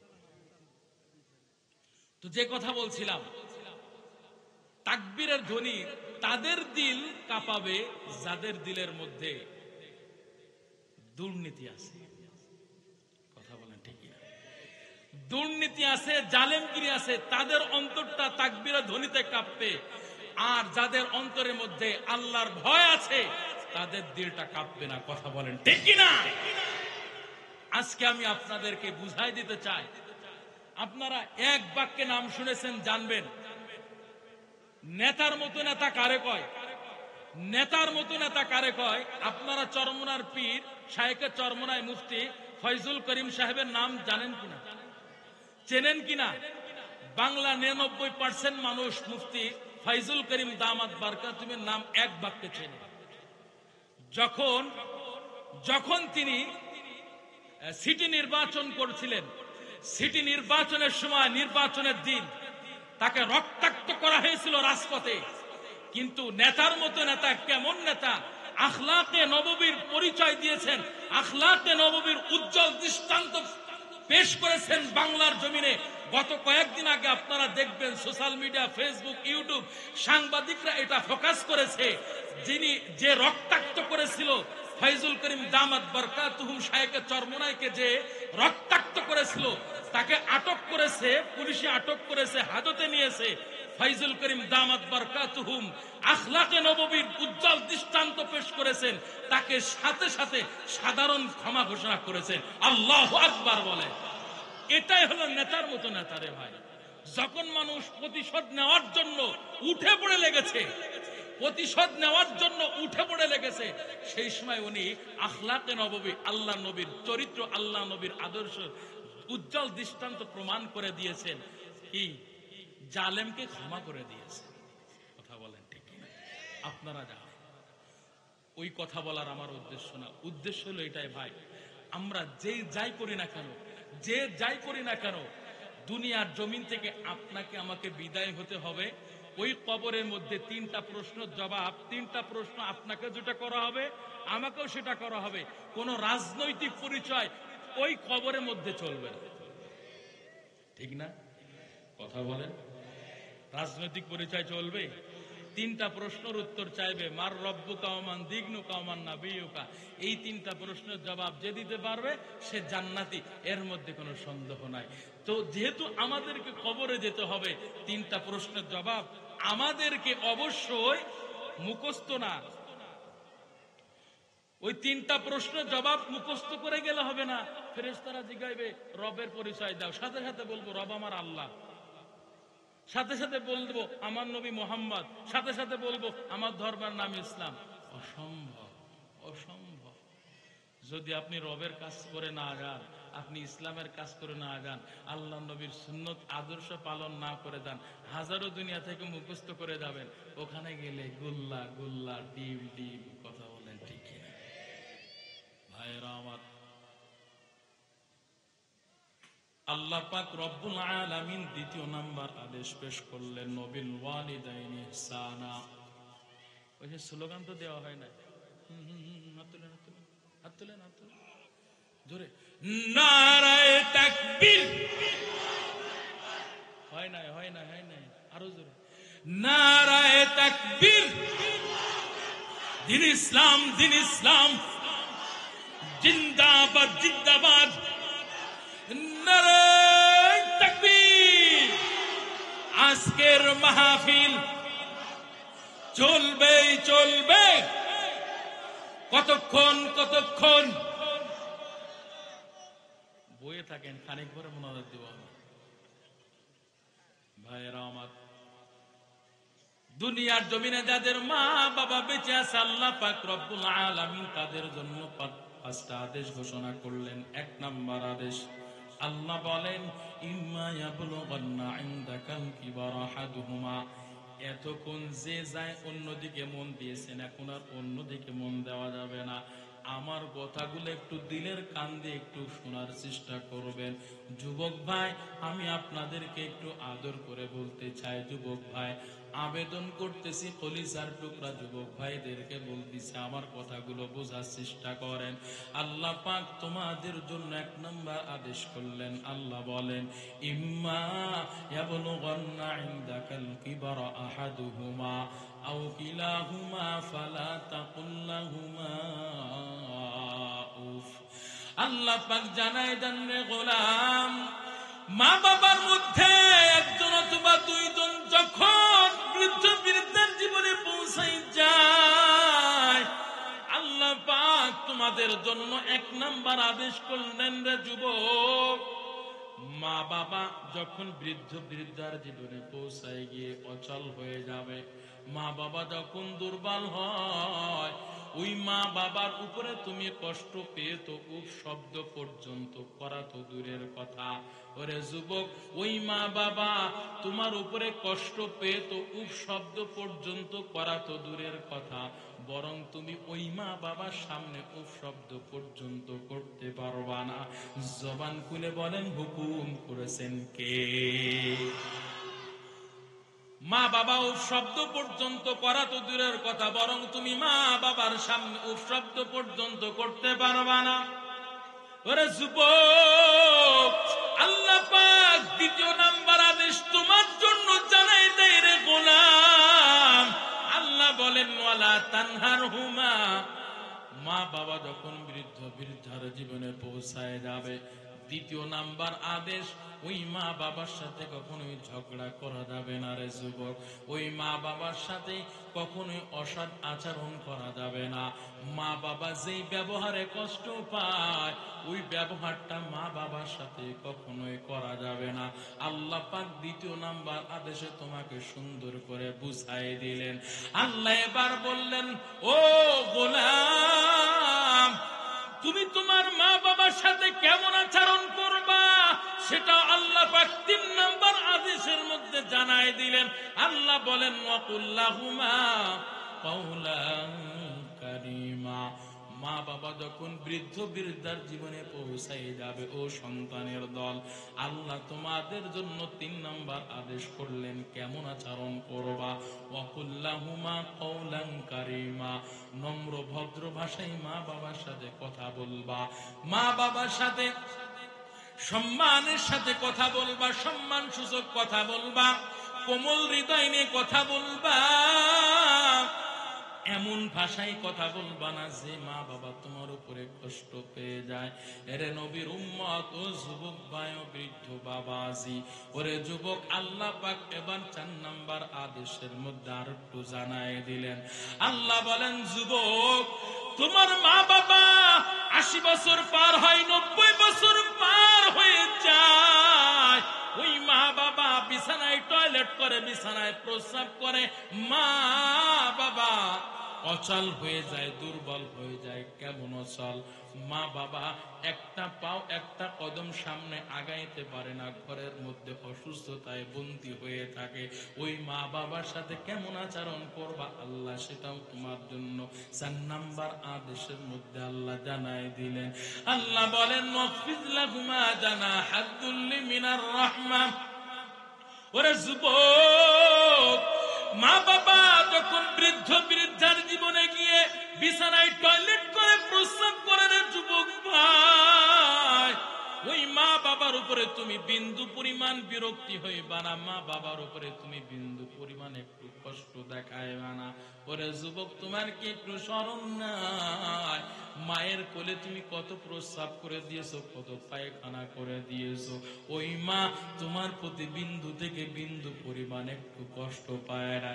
তো যে কথা বলছিলাম, তাকবীরের ধ্বনি তাদের দিল কাঁপাবে যাদের দিলের মধ্যে দুর্নীতি আছে। কথা বলেন ঠিক না? দুর্নীতি আছে, জালেমগিরি আছে, তাদের অন্তরটা তাকবীরের ধ্বনিতে কাঁপবে। আর যাদের অন্তরের মধ্যে আল্লাহর ভয় আছে তাদের দিলটা কাঁপবে না। কথা বলেন ঠিক কিনা? আজকে আমি আপনাদেরকে বুঝাই দিতে চাই, আপনারা এক বাক্যে নাম শুনেছেন, জানবেন নেতার মতো নেতা কারে কয়। নেতার মতো নেতা কারে কয়? আপনারা চরমনার পীর শায়েখে চরমনায় মুফতি ফয়জুল করিম সাহেবের নাম জানেন কিনা, চেনেন কিনা? বাংলা 99% মানুষ মুফতি ফয়জুল করিম দামাত বারকাতুহুর নাম এক বাক্যে চেনে। যখন তিনি সিটি নির্বাচন করছিলেন, সিটি নির্বাচনের সময়, নির্বাচনের দিন তাকে রক্তাক্ত করা হয়েছিল রাজপথে। কিন্তু নেতার মতো নেতা, কেমন নেতা? আখলাকে নববীর পরিচয় দিয়েছেন, আখলাকে নববীর উজ্জ্বল দৃষ্টান্ত পেশ করেছেন বাংলার জমিনে। গত কয়েকদিন আগে আপনারা দেখবেন সোশ্যাল মিডিয়া, ফেসবুক, ইউটিউব, সাংবাদিকরা এটা ফোকাস করেছে, যিনি যে রক্তাক্ত করেছিল ফয়জুল করিম দামাত বারকাতুহু শায়েখে চরমনাইকে, যে রক্তাক্ত করেছিল, তাকে আটক করেছে, পুলিশে আটক করেছে, হাজতে নিয়েছে। ফয়জুল করিম দামাত বারকাতুহু আখলাকে নববীর উজ্জ্বল দৃষ্টান্ত পেশ করেছেন, তাকে সাথে সাথে সাধারণ ক্ষমা ঘোষণা করেছেন। আল্লাহু আকবার বলে। এটাই হলো নেতার মতো নেতা রে ভাই। যখন মানুষ প্রতিশোধ নেওয়ার জন্য উঠে পড়ে লেগেছে, প্রতিশোধ নেওয়ার জন্য উঠে পড়ে লেগেছে, সেই সময় উনি আখলাকে নববী, আল্লাহ নবীর চরিত্র, আল্লাহ নবীর আদর্শ উজ্জ্বল দৃষ্টান্ত প্রমাণ করে দিয়েছেন। কি? জালেমকে ক্ষমা করে দিয়েছে। কথা বলেন ঠিক না? আপনারা জানেন ওই কথা বলার আমার উদ্দেশ্য না, উদ্দেশ্য হলো এটাই ভাই, আমরা যে যাই করি না কেন, যে যাই করি না কেন, দুনিয়ার জমিন থেকে আপনাকে আমাকে বিদায় হতে হবে। ওই কবরের মধ্যে তিনটা প্রশ্নের জবাব, তিনটা প্রশ্ন আপনাকে যেটা করা হবে, আমাকেও সেটা করা হবে। কোন রাজনৈতিক পরিচয় ওই কবরের মধ্যে চলবে না, ঠিক না? কথা বলেন, রাজনৈতিক পরিচয় চলবে? তিনটা প্রশ্নের উত্তর চাইবে, মার রব্বুকা ওয়া মান দিনুকা ওয়া মান নাবিয়ুকা। এই তিনটা প্রশ্নের জবাব যে দিতে পারবে সে জান্নাতি, এর মধ্যে কোনো সন্দেহ নাই। তো যেহেতু আমাদেরকে কবরে যেতে হবে, তিনটা প্রশ্নের জবাব আমাদেরকে অবশ্যই মুখস্থ না, ওই তিনটা প্রশ্নের জবাব মুখস্থ করে গেলে হবে না। ফেরেশতারা জিজ্ঞাসা, রবের পরিচয় দাও, সাথে সাথে বলবো রব আমার আল্লাহ, সাথে সাথে বলবো আমার নবী মুহাম্মদ, সাথে সাথে বলবো আমার ধর্মের নাম ইসলাম। অসম্ভব, অসম্ভব। যদি আপনি রবের কাজ করে না যান, আপনি ইসলামের কাজ করে না যান, আল্লাহ নবীর সুন্নত আদর্শ পালন না করে যান, হাজারো দুনিয়া থেকে মুখস্থ করে যাবেন, ওখানে গেলে গুল্লা গুল্লা, ডিম ডিম। কথা বলেন ঠিক না ভাইরা আমার? আল্লাহ পাক রব্বুল আলামিন দ্বিতীয় নাম্বার আদেশ পেশ করলেন, নবিল ওয়ালিদাইনি ইহসানা। ওই যে স্লোগান তো দেওয়া হয় না, হাত তুলেন, হাত তুলেন, হাত তুলেন, হাত তুলেন জোরে, নারায়ে তাকবীর। হয় না, হয় না, হয় না, আরো জোরে, নারায়ে তাকবীর। দিন ইসলাম, দিন ইসলাম জিন্দাবাদ, জিন্দাবাদ। নারায়ে তাকবীর। আজকের মাহফিল চলবেই চলবে। কতক্ষণ কতক্ষণ বইয়ে থাকেন, খানিক পরে মোনাজাত দেব আমি। ভাইয়েরা আমার, দুনিয়ার জমিনে যাদের মা বাবা বেঁচে আছে, আল্লাহ পাক রব্বুল আলামিন তাদের জন্য পাঁচটা আদেশ ঘোষণা করলেন। এক নাম্বার আদেশ, আল্লাহ বলেন, ইম্মা ইয়াবলুগান্না ইনদাকাল কিবারা আহাদুহুমা। এতক্ষণ যে যায় অন্যদিকে মন দিয়েছেন, এখন আর অন্যদিকে মন দেওয়া যাবে না। আমার কথাগুলো একটু দিলের কান দিয়ে একটু শোনার চেষ্টা করবেন। যুবক ভাই, আমি আপনাদেরকে একটু আদর করে বলতে চাই, যুবক ভাই, আবেদন করতেছি, কলিজার টুকরা যুবক ভাইদেরকে বলতেছি, আমার কথাগুলো বোঝার চেষ্টা করেন। আল্লাহ পাক তোমাদের জন্য এক নম্বর আদেশ করলেন। আল্লাহ বলেন, ইম্মা ইয়াবলুগান্না ইনদাকাল কিবারা আহাদুহুমা আও কিলাহুমা ফালা তাকুল লাহুমা উফ। আল্লাহ পাক জানায় দেন, রে গোলাম, মা বাবার মধ্যে একজন অথবা দুইজন যখন বৃদ্ধ বৃদ্ধার জীবনে পৌঁছাই যায়, আল্লাহ পাক তোমাদের জন্য এক নাম্বার আদেশ করলেন, রে যুবক, মা বাবা যখন বৃদ্ধ বৃদ্ধার জীবনে পৌঁছায় গিয়ে অচল হয়ে যাবে, মা বাবা যখন দুর্বল হয়, ওই মা বাবার উপরে তুমি কষ্ট পেয়ে তো উফ শব্দ পর্যন্ত করা তো দূরের কথা। ওরে যুবক, ওই মা বাবা তোমার উপরে কষ্ট পেয়ে তো উফ শব্দ পর্যন্ত করা তো দূরের কথা, বরং তুমি ওই মা বাবার সামনে উফ শব্দ পর্যন্ত করতে পারবা না। জবান খুলে বলেন, হুকুম করেছেন কে? মা বাবা উফ শব্দ পর্যন্ত করা তো দূরের কথা, বরং তুমি মা বাবার সামনে উফ শব্দ পর্যন্ত করতে পারবা না। ওরে যুবক, আল্লাহ পাক দ্বিতীয় নাম্বার আদেশ তোমার জন্য জানাই দেয়, রে গোলাম। আল্লাহ বলেন, ওয়ালা তানহারহুমা, মা বাবা যখন বৃদ্ধ বৃদ্ধার জীবনে পৌঁছায় যাবে, দ্বিতীয় নাম্বার আদেশ, ওই মা বাবার সাথে কখনোই ঝগড়া করা যাবে না, রে যুবক। ওই মা বাবার সাথে কখনোই অসৎ আচরণ করা যাবে না। মা বাবা যেই ব্যবহারে কষ্ট পায়, ওই ব্যবহারটা মা বাবার সাথে কখনোই করা যাবে না। আল্লাহ পাক দ্বিতীয় নাম্বার আদেশে তোমাকে সুন্দর করে বুঝাই দিলেন। আল্লাহ এবার বললেন, ও গোলাম, তুমি তোমার মা বাবার সাথে কেমন আচরণ করবা, সেটা আল্লাহ পাক ৩ নাম্বার আদেশের মধ্যে জানাই দিলেন। আল্লাহ বলেন, ওয়াকুল্লাহুমা কাওলান কারীমা। মা বাবা যখন বৃদ্ধ বৃদ্ধার জীবনে পৌঁছাই যাবে, ও সন্তানের দল, আল্লাহ তোমাদের জন্য ৩ নাম্বার আদেশ করলেন, কেমন আচরণ করবা। ওয়াকুল্লাহুমা কাওলান কারীমা, নম্র ভদ্র ভাষায় মা বাবার সাথে কথা বলবা, মা বাবার সাথে সম্মানের সাথে কথা বলবা, সম্মান সূচক কথা বলবা, কোমল হৃদয় নিয়ে কথা বলবা, এমন ভাষায় কথা বলবা না যে মা বাবা তোমার উপরে কষ্ট পেয়ে যায়। এরে নবীর উম্মত, ও যুবক ভাই ও বৃদ্ধ বাবাজি, ওরে যুবক, আল্লাহ পাক এবার ৪ নাম্বার আদেশের মধ্যে আর একটু জানায় দিলেন। আল্লাহ বলেন, যুবক, তোমার মা বাবা ৮০ বছর পার হয়, ৯০ বছর পার হয়ে যায়, ওই মা বাবা বিছানায় টয়লেট করে, বিছানায় প্রস্রাব করে, মা বাবা অচল হয়ে যায়, দুর্বল হয়ে যায়। কেমন অচল? মা বাবা একটা পাও একটা কদম সামনে আগাইতে পারে না, ঘরের মধ্যে অসুস্থতায় বন্দী হয়ে থাকে। ওই মা বাবার সাথে কেমন আচরণ করবা, আল্লাহ সেটাও তোমার জন্য ৪ নাম্বার আদেশের মধ্যে আল্লাহ জানাই দিলেন। আল্লাহ বলেন, ওয়াকফিদ লাহুমা জানাহাদ যুল্লি মিনার রাহমা। ওরে যুবক, মা বাবা যখন বৃদ্ধ বৃদ্ধার জীবনে গিয়ে বিছানায় টয়লেট করে, প্রস্রাব করে, রে যুবক ভাই, ওই মা বাবার উপরে তুমি বিন্দু পরিমাণ বিরক্তি হইবা না, মা বাবার উপরে তুমি বিন্দু পরিমাণ একটু কষ্ট দেখাইবা না। ওরে যুবক, তোমার কি একটু স্মরণ নাই, মায়ের কোলে তুমি কত প্রস্রাব করে দিয়েছো, কত পায়খানা করে দিয়েছো, ওই মা তোমার প্রতি বিন্দু থেকে বিন্দু পরিমাণ একটু কষ্ট পায় না।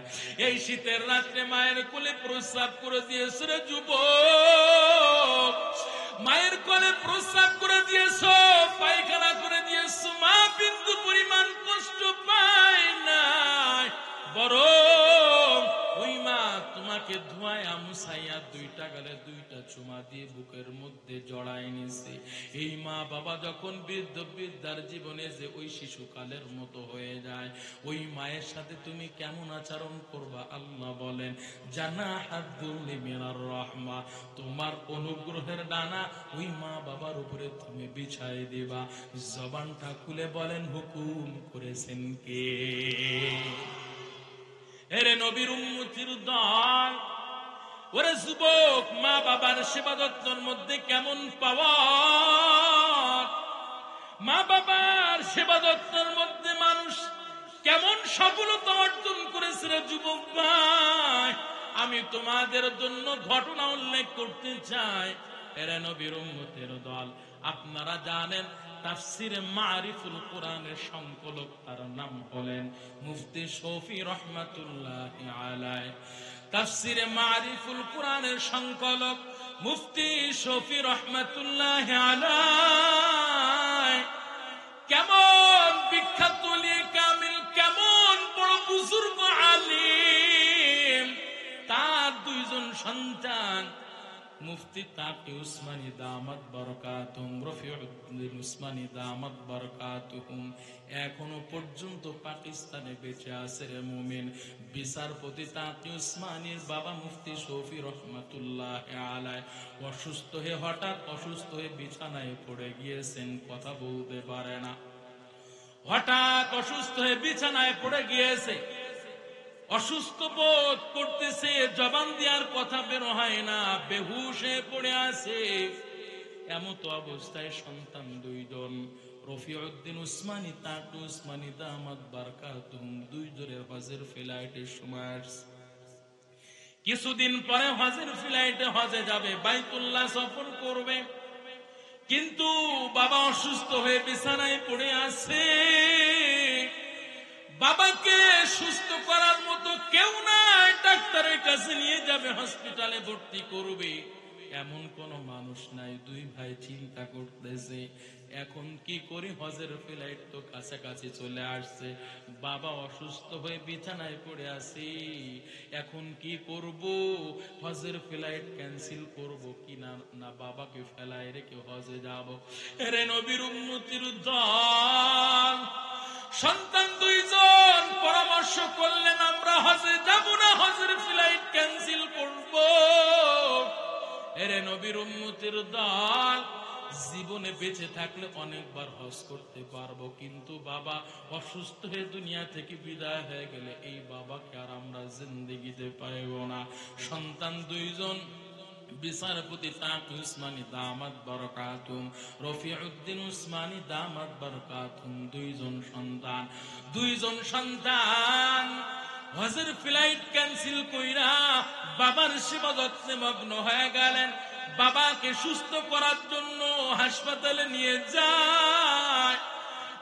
এই শীতের রাত্রে মায়ের কোলে প্রস্রাব করে দিয়েছো, রে যুবক, মায়ের কোলে প্রস্রাব করে দিয়েছো, পায়খানা করে দিয়েছো, মা বিন্দু পরিমাণ কষ্ট পায় না, বরং ওই মা তোমাকে বাবাকে ধোঁয়ায়া মুছাইয়া দুইটা গালে দুইটা চুমা দিয়ে বুকের মধ্যে জড়ায় নিছে। এই মা বাবা যখন বৃদ্ধ বৃদ্ধার জীবনে যে ওই শিশুকালের মতো হয়ে যায়, ওই মায়ের সাথে তুমি কেমন আচরণ করবা? আল্লাহ বলেন, জানাহাদ্দুল্লি মিনার রাহমা, তোমার অনুগ্রহের ডানা ওই মা বাবার উপরে তুমি বিছাই দিবা। জবানটা খুলে বলেন, হুকুম করেছেন কে? এরে নবীর উম্মতির দল, ওরে যুবক, মা বাবার সেবা যত্নের মধ্যে কেমন পাওয়ার, মা বাবার সেবা যত্নের মধ্যে মানুষ কেমন সফলতা অর্জন করেছে রে যুবক ভাই। আমি তোমাদের জন্য ঘটনা উল্লেখ করতে চাই। এরে নবীর উম্মতের দল, আপনারা জানেন তাফসিরে মারিফুল কোরআনের সংকলক, তার নাম হলেন মুফতি শফি রহমাতুল্লাহি আলাইহি। তাফসিরে মারিফুল কোরআনের সংকলক মুফতি শফি রহমাতুল্লাহি আলাইহি কেমন বিখ্যাত ওলি কামিল, কেমন বড় বুজুর্গ আলিম, তার দুইজন সন্তান মুফতি তাকি উসমানী দামাত বারাকাতুহুম, রফিউদ্দিন উসমানী দামাত বারাকাতুহুম এখনো পর্যন্ত পাকিস্তানে বেঁচে আছে রে মুমিন। বিচারপতি তাকি উসমানীর বাবা মুফতি শফি রহমাতুল্লাহি আলাইহি হঠাৎ অসুস্থ হয়ে বিছানায় পড়ে গিয়েছেন, কথা বলতে পারে না। হঠাৎ অসুস্থ হয়ে বিছানায় পড়ে গিয়েছে, অসুস্থ বোধ করতেছে, জবান দেওয়ার কথা বের হয় না, বেহুশ হয়ে পড়ে আছে। এমত অবস্থায় সন্তান দুইজন, রফিউদ্দিন উসমানী, তাকি উসমানী দামাত বারাকাতুহুম, দুইজনের হজের ফ্লাইটের সময় আসছে। কিছুদিন পরে হজের ফ্লাইটে হজে যাবে, বাইতুল্লাহ সফর করবে, কিন্তু বাবা অসুস্থ হয়ে বিছানায় পড়ে আছে। বাবাকে সুস্থ করার মতো কেউ নাই, ডাক্তারের কাছে নিয়ে যাবে, হসপিটালে ভর্তি করবে, এমন কোন মানুষ নাই। দুই ভাই চিন্তা করতেছে, এখন কি করি? হজের ফ্লাইট তো কাছাকাছি চলে আসছে, বাবা অসুস্থ হয়ে বিছানায় পড়ে আছে, এখন কি করব? হজের ফ্লাইট ক্যান্সেল করব কি না, না বাবাকে ফেলায় রেখে হজে যাব? এরে নবীর উম্মতির দল, সন্তান দুইজন পরামর্শ করলেন, আমরা হজে যাব না, হজের ফ্লাইট ক্যান্সেল করব। এরে নবীর উম্মতের দল, জীবনে বেঁচে থাকলে অনেকবার হজ করতে পারবো, কিন্তু বাবা অসুস্থ হয়ে দুনিয়া থেকে বিদায় হয়ে গেলে এই বাবাকে আর আমরা জিন্দেগিতে পাইব না। সন্তান দুইজন, বিচারপতি তাকি উসমানী দামাত বারাকাতুহুম, রফিউদ্দিন উসমানী দামাত বারাকাতুহুম, দুইজন সন্তান হজের ফ্লাইট ক্যান্সেল কইরা বাবার সেবা যত্নে মগ্ন হয়ে গেলেন। বাবাকে সুস্থ করার জন্য হাসপাতালে নিয়ে যায়,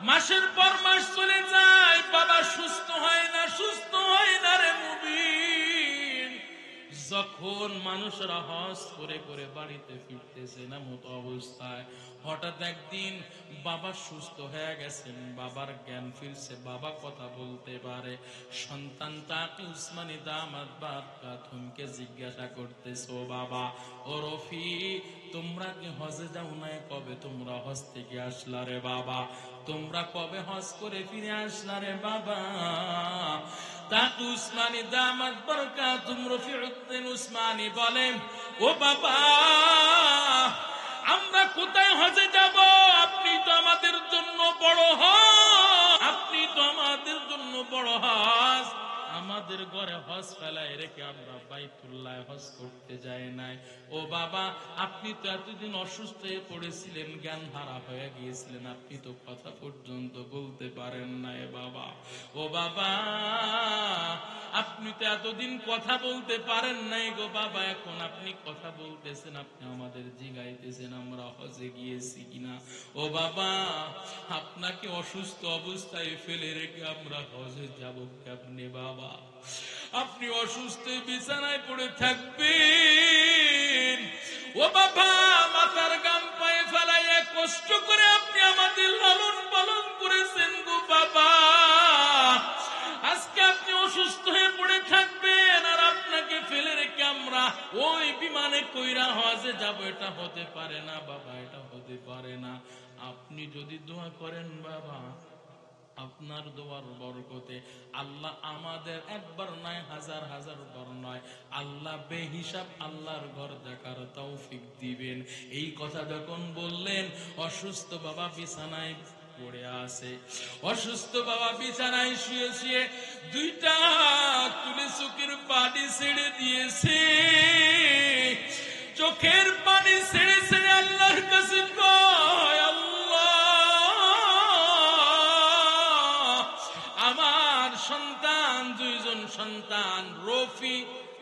মাসের পর মাস চলে যায়, বাবা সুস্থ হয় না রে মুমিন। যখন মানুষরা হজ করে করে বাড়িতে ফিরতেছে না মতো অবস্থায়, হঠাৎ একদিন বাবা সুস্থ হয়ে গেছেন, বাবার জ্ঞান ফিরছে, বাবা কথা বলতে পারে। সন্তান তাকি উসমানী দামাত বারাকাতুহুমকে জিজ্ঞাসা করতেছে, ও বাবা, ও রফি, তোমরা কি হজে যাও না? কবে তোমরা হজ থেকে আসলা রে বাবা? তোমরা কবে হজ করে ফিরে আসলা রে বাবা? তাকি উসমানী দামাত বারাকাতুহুম, রফিউদ্দিন উসমানী বলেন, ও বাবা, আমরা কোথায় হজে যাব? আপনি তো আমাদের জন্য বড় হজ, আপনি তো আমাদের জন্য বড় হজ। আমাদের ঘরে হজ ফেলায় রেখে আমরা বাইতুল্লাহ হজ করতে যাই নাই। ও বাবা, আপনি তো এতদিন অসুস্থ হয়ে পড়েছিলেন, জ্ঞান হারা হয়ে গিয়েছিলেন, আপনি তো কথা পর্যন্ত বলতে পারেন নাই বাবা। ও বাবা, আপনি তো এতদিন কথা বলতে পারেন নাই গো বাবা, এখন আপনি কথা বলতেছেন, আপনি আমাদের জিজ্ঞাইতেছেন আমরা হজে গিয়েছি কিনা। ও বাবা, আপনাকে অসুস্থ অবস্থায় ফেলে রেখে আমরা হজে যাব কেমনে বাবা? আপনি অসুস্থ বিছানায় পড়ে থাকবেন। ও বাবা, মাথার গাম পায়ে ফেলাইয়া কষ্ট করে আপনি আমাদের লালন পালন করেছেন গো বাবা। আজকে আপনি অসুস্থ হয়ে পড়ে থাকবেন, আর আপনাকে ফেলে রেখে ওই বিমানে কইরা হজে যাব, এটা হতে পারে না বাবা, এটা হতে পারে না। আপনি যদি দোয়া করেন বাবা, আপনার দোয়ার বরকতে আল্লাহ আমাদের একবার নয়, হাজার হাজার বার নয়, আল্লাহ বেহিসাব আল্লাহর ঘর দেখার তৌফিক দিবেন। এই কথা যখন বললেন, অসুস্থ বাবা বিছানায় পড়ে আছে, অসুস্থ বাবা বিছানায় শুয়ে শুয়ে দুইটা তুলে চোখের পানি ছেড়ে দিয়েছে, চোখের পানি ছেড়ে ছেড়ে আল্লাহর কাছে কয়, আল্লাহ আমার সন্তান দুইজন সন্তান রফি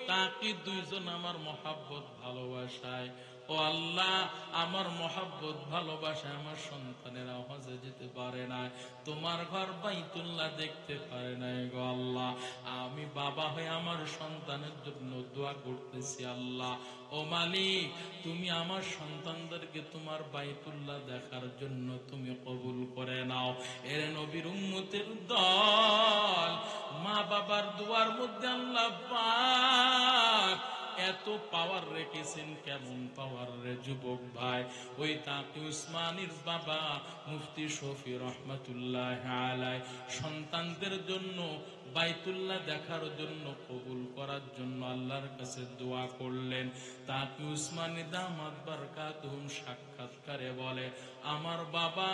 তাকে দুইজন আমার মহাব্বত ভালোবাসায়, ও আল্লাহ আমার মহাব্বত ভালোবাসায় আমার সন্তানেরা হজে যেতে পারে না, তোমার ঘর বাইতুল্লাহ দেখতে পারে না গো আল্লাহ। আমি বাবা হয়ে আমার সন্তানের জন্য দোয়া করতেছি, আল্লাহ ও মালিক তুমি আমার সন্তানদেরকে তোমার বাইতুল্লাহ দেখার জন্য তুমি কবুল করে নাও। এর নবীর উম্মতের দল, মা বাবার দোয়ার মধ্যে আল্লাহ পাক এত পাওয়ার রেখেছেন। কেমন পাওয়ার রে যুবক ভাই, ওই তাকি উসমানীর বাবা মুফতি শফি রহমাতুল্লাহ আলাইহি সন্তানদের জন্য বাইতুল্লাহ দেখার জন্য কবুল করার জন্য আল্লাহর কাছে দোয়া করলেন। তাকি উসমানী দামাত বারকাতুহুম সাক্ষাৎকারে বলে, আমার বাবা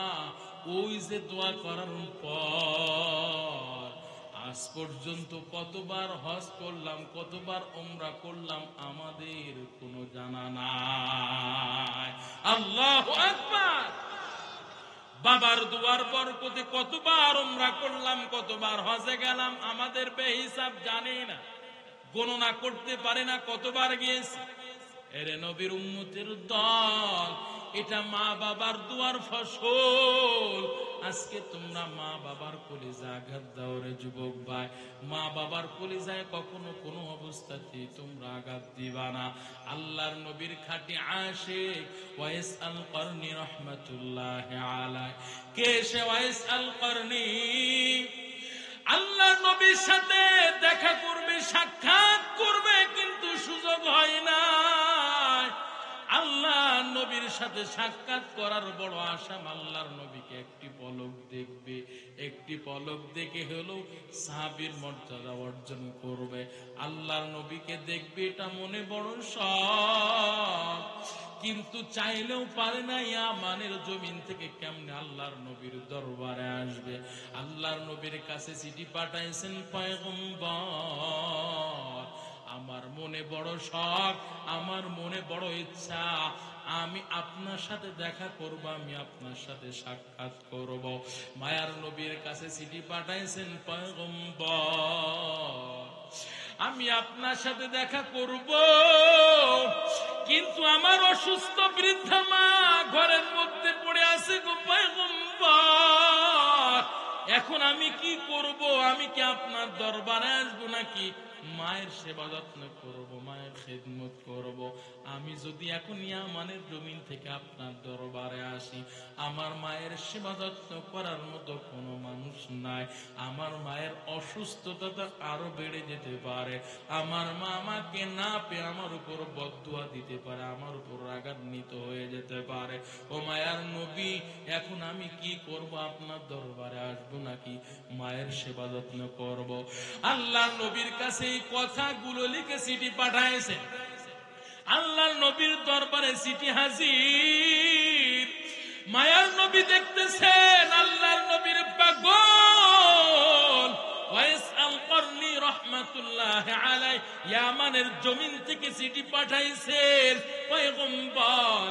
ওই যে দোয়া করার পর আজ পর্যন্ত কতবার হজ করলাম, কতবার উমরা করলাম আমাদের কোনো জানা নাই। আল্লাহু আকবার। বাবার দুয়ার বরকতে কতবার উমরা করলাম, কতবার হজে গেলাম আমাদের বেহিসাব জানি না, গণনা করতে পারে না কতবার গিয়েছি। এরে নবীর উম্মতের দল, এটা মা বাবার দুয়ার ফসল। আজকে তোমরা মা বাবার কলিজায় আঘাত দাও রে যুবক ভাই, মা বাবার কলিজায় কখনো কোনো অবস্থাতেই তোমরা আঘাত দিবা না। আল্লাহর নবীর খাঁটি আশিক ওয়াইস আল করনি রহমাতুল্লাহ আলাইহি, কে সে ওয়াইস আল করনি? আল্লাহর নবীর সাথে দেখা করবে, সাক্ষাৎ করবে, কিন্তু সুযোগ হয় না। আল্লাহ নবীর সাথে সাক্ষাৎ করার বড় আশা, আল্লাহর নবীকে একটি পলক দেখবে, একটি পলক দেখে হলো সাহাবীর মর্যাদা অর্জন করবে। আল্লাহর নবীকে দেখবে, এটা মনে বড় শখ, কিন্তু চাইলেও পারে না। ইয়ামানের জমিন থেকে কেমনে আল্লাহর নবীর দরবারে আসবে? আল্লাহর নবীর কাছে চিঠি পাঠাইছেন পয়গম্বর, আমার মনে বড় শখ, আমার মনে বড় ইচ্ছা, আমি আপনার সাথে দেখা করব, আমি আপনার সাথে সাক্ষাৎ করব। মায়ার নবীর কাছে চিঠি পাঠাইছেন পয়গম্বর, আমি আপনার সাথে দেখা করব, কিন্তু আমার অসুস্থ বৃদ্ধা মা ঘরের মধ্যে পড়ে আছে গো পয়গম্বর, এখন আমি কি করব? আমি কি আপনার দরবারে আসবো নাকি মায়ের সেবা যত্ন করব, মায়ের খেদমত করব? আমি যদি এখন ইয়ামানের জমিন থেকে আপনার দরবারে আসি, আমার মায়ের সেবা যত্ন করার মতো কোনো মানুষ নাই, আমার মায়ের অসুস্থতা আরো বেড়ে যেতে পারে, আমার মা আমাকে না পেয়ে আমার উপর বদদুয়া দিতে পারে, আমার উপর রাগান্বিত হয়ে যেতে পারে। ও মায়ার নবী, এখন আমি কি করব? আপনার দরবারে আসবো নাকি মায়ের সেবা যত্ন করব? আল্লাহর নবীর কাছে এই কথাগুলো লিখে চিঠি পাঠাইছে। আল্লাহর নবীর দরবারে চিঠি হাজির। মায়ার নবী দেখতেছেন আল্লাহর নবীর পাগল ওয়াইস আল করনি রহমাতুল্লাহ আলাইহি ইয়ামানের জমিন থেকে চিঠি পাঠাইছেন, পয়গম্বর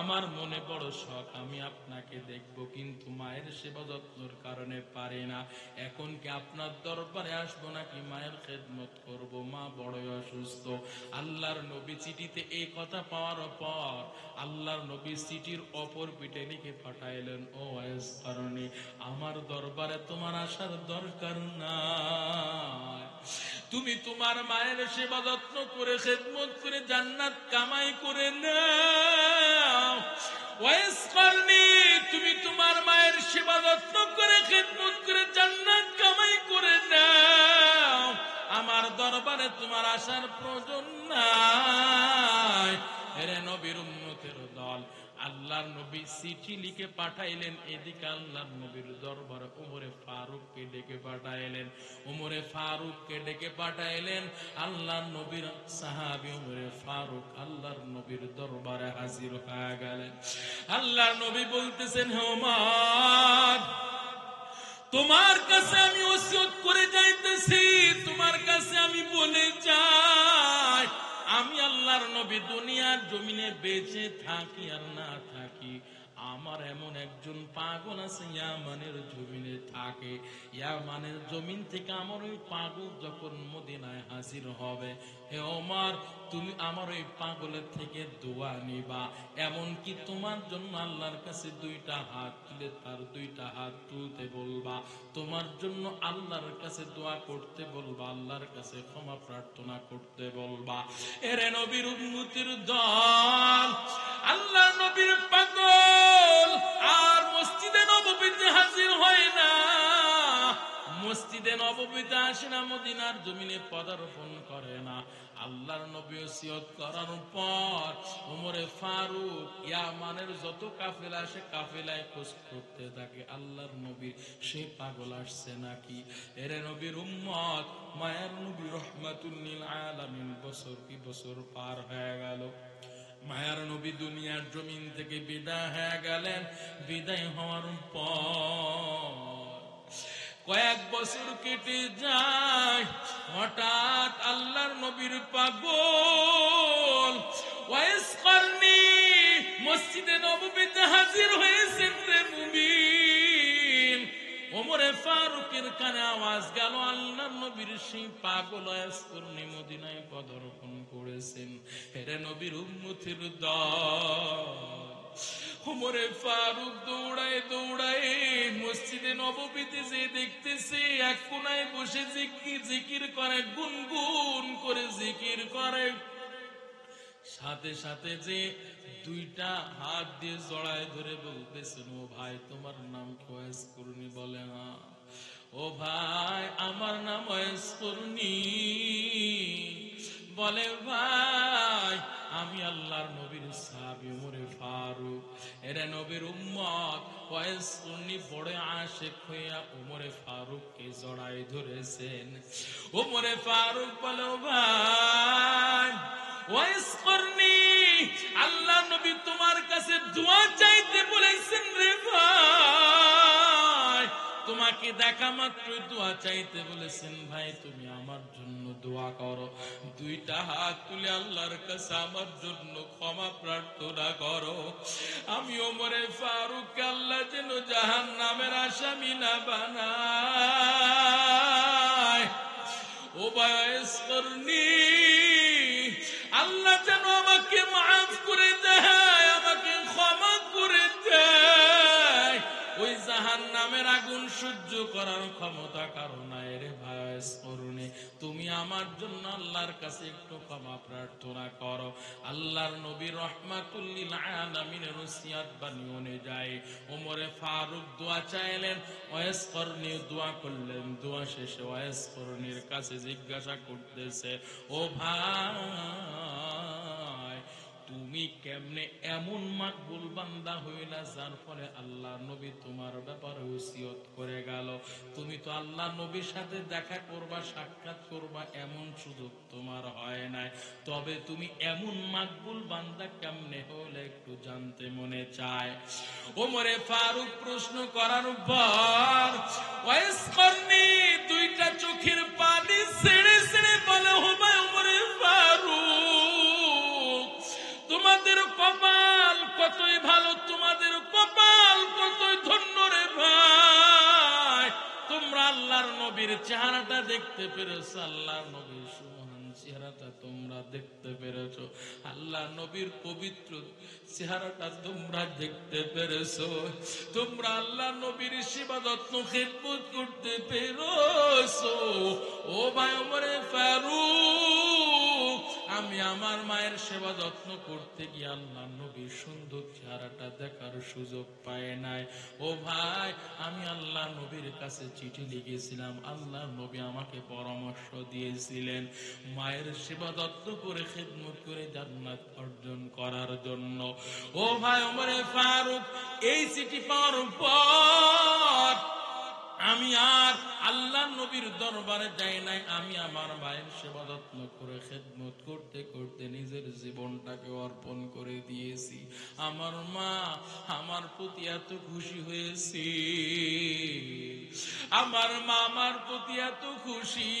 আমার মনে বড় শখ, আমি আপনাকে দেখব, কিন্তু মায়ের সেবা যত্নের কারণে পারি না। এখন কি আপনার দরবারে আসবো নাকি মায়ের খেদমত করব? মা বড়ই অসুস্থ। আল্লাহর নবী চিঠিতে এই কথা পাওয়ার পর আল্লাহর নবী চিঠির অপর পিঠে লিখে পাঠাইলেন, ও ওয়াইস করনি, আমার দরবারে তোমার আসার দরকার নাই, তুমি তোমার মায়ের সেবা যত্ন করে খেদমত করে জান্নাত কামাই করে নাও। ওয়াইস করনি, তুমি তোমার মায়ের সেবা যত্ন করে খেদমত করে জান্নাত কামাই করে নাও। আমার দরবারে তোমার আসার প্রয়োজন নাই। এরে নবীর উম্মতের দল, আল্লাহর নবী চিঠি লিখে পাঠাইলেন, এদিকে আল্লাহর নবীর দরবারে ওমরে ফারুককে ডেকে পাঠাইলেন। ওমরে ফারুককে ডেকে পাঠাইলেন, আল্লাহর নবীর সাহাবী ওমরে ফারুক আল্লাহর নবীর দরবারে হাজির হয়ে গেলেন। আল্লাহর নবী বলতেছেন, হে ওমর, তোমার কাছে আমি ওসিয়ত করে যাইতেছি, তোমার কাছে আমি বলে যাই, আমি আল্লাহর নবী দুনিয়ার জমিনে বেঁচে থাকি আর না থাকি, আমার এমন একজন পাগল আছে ইয়ামানের জমিনে থাকে। ইয়ামানের জমিন থেকে আমার ওই পাগল যখন মদিনায় হাজির হবে, হে ওমর, তুমি আমার ওই পাগলের থেকে দোয়া নিবা, এমনকি তোমার জন্য আল্লাহর কাছে দুইটা হাত তুলে তার দুইটা হাত তুলতে বলবা, তোমার জন্য আল্লাহর কাছে দোয়া করতে বলবা, আল্লাহর কাছে ক্ষমা প্রার্থনা করতে বলবা। এরে নবীর উম্মতের দল, আল্লাহর নবীর পাগল আর মসজিদে নববীতে হাজির হয় না, মসজিদে নববীতে আসে না, মদিনার জমিনে পদার্পণ করে না। আল্লাহর নবী ওসিয়ত করার পর ওমরে ফারুক ইয়ামানের যত কাফেলা আসে কাফেলায় খোঁজ করতে থাকে আল্লাহর নবী সে পাগল আসছে নাকি। এরে নবীর উম্মত, মায়ার নবী রহমাতুল লিল আলামিন বছর কি বছর পার হয়ে গেল, মায়ার নবী দুনিয়ার জমিন থেকে বিদায় হয়ে গেলেন। বিদায় হওয়ার পর কয়েক বছর কেটে যায়, হঠাৎ আল্লাহর নবীর পাগল ওয়াইস করনি মসজিদে নববীতে হাজির হয়েছেন রে মুমিন। ওমরে ফারুকের কানে আওয়াজ গেল, আল্লাহর নবীর সেই পাগল ওয়াইস করনি মদিনায় পদার্পণ করেছেন। হেরে নবীর উম্মতের দল, ওমরে ফারুক দৌড়ায় দৌড়ায় মসজিদে নববীতে যে দেখতেছে এক কোনায় বসে জিকির করে, গুনগুন করে জিকির করে, সাথে সাথে যে দুইটা হাত দিয়ে জড়ায় ধরে বলতেছেন, ও ভাই তোমার নাম কি? ওয়াইস করনি। বলে না। ও ভাই আমার নাম ওয়াইস করনি। বলে ভাই আমি আল্লাহর নবীর সাহাবী ওমরে ফারুক। এরা নবীর উম্মত ওয়াইস করনি বড় আশিক হইয়া ওমরে ফারুককে জড়ায় ধরেছেন। ওমরে ফারুক বলে, ভাই ওয়াইস করনি আল্লাহর নবী তোমার কাছে দোয়া চাইতে বলেছেন রে ভাই, তোমাকে দেখা মাত্রই দোয়া চাইতে বলেছেন। ভাই তুমি আমার জন্য দোয়া করো, দুইটা হাত তুলে আল্লাহর কাছে আমার জন্য ক্ষমা প্রার্থনা করো। আমি ওমরে ফারুক আল্লাহ যেন জাহান্নামের আসামি না বানায়। ও ওয়াইস করনি আল্লাহ যেন আমাকে মাফ করে দেয়, আমাকে ক্ষমা করে দেয়। ওই জাহান্নামের আগুন সহ্য করার ক্ষমতা কারো নাই রে ভাই করুণে, তুমি আমার জন্য আল্লাহর কাছে একটু ক্ষমা প্রার্থনা করো। আল্লাহর নবী রহমাতুল লিল আলামিনের ওসিয়ত বানিয়ে যায় ওমরে ফারুক দোয়া চাইলেন, ওয়াইস করনি দোয়া করলেন। দোয়া শেষে ওয়াইস করনির কাছে জিজ্ঞাসা করতেছে, ও ভাই তুমি কেমনে এমন মাকবুল বান্দা হইলা যার ফলে আল্লাহ নবী তোমার ব্যাপারে ওসিয়ত করে গেল? তুমি তো আল্লাহ নবীর সাথে দেখা করবা, সাক্ষাৎ করবা, এমন সুযোগ তোমার হয় নাই, তবে তুমি এমন মাকবুল বান্দা কেমনে হলে একটু জানতে মনে চায়। ওমরে ফারুক প্রশ্ন করার পর ওয়াইস করনি দুইটা চোখের পানি ছেড়ে ছেড়ে বলে, ও ভাই ওমরে ফারুক তোমাদের কপাল কতই ভালো, তোমাদের কপাল কতই ধন্য রে ভাই, তোমরা আল্লাহর নবীর চেহারাটা দেখতে পেরেছো, আল্লাহর নবীর সুমহান চেহারাটা তোমরা দেখতে পেরেছো, আল্লাহ নবীর পবিত্র চেহারাটা তোমরা দেখতে পেরেছো, তোমরা আল্লাহ নবীর সেবা যত্ন খেদমত করতে পেরেছো। ও ভাই ওমরে ফারুক আমি আমার মায়ের সেবা যত্ন করতে গিয়ে আল্লাহ নবীর সুন্দর চেহারাটা দেখার সুযোগ পায় নাই। ও ভাই, আমি আল্লাহ নবীর কাছে চিঠি লিখেছিলাম, আল্লাহ নবী আমাকে পরামর্শ দিয়েছিলেন মায়ের সেবা যত্ন করে খিদমত করে জান্নাত অর্জন করার জন্য। ও ভাই ওমরে ফারুক, এই চিঠি পাওয়ার পর আমি আর আল্লাহ নবীর দরবারে যাই নাই, আমি আমার মায়ের সেবা যত্ন করে খেদমত করতে করতে নিজের জীবনটাকে অর্পণ করে দিয়েছি। আমার মা আমার প্রতি এত খুশি হয়েছে, আমার মা আমার প্রতি এত খুশি।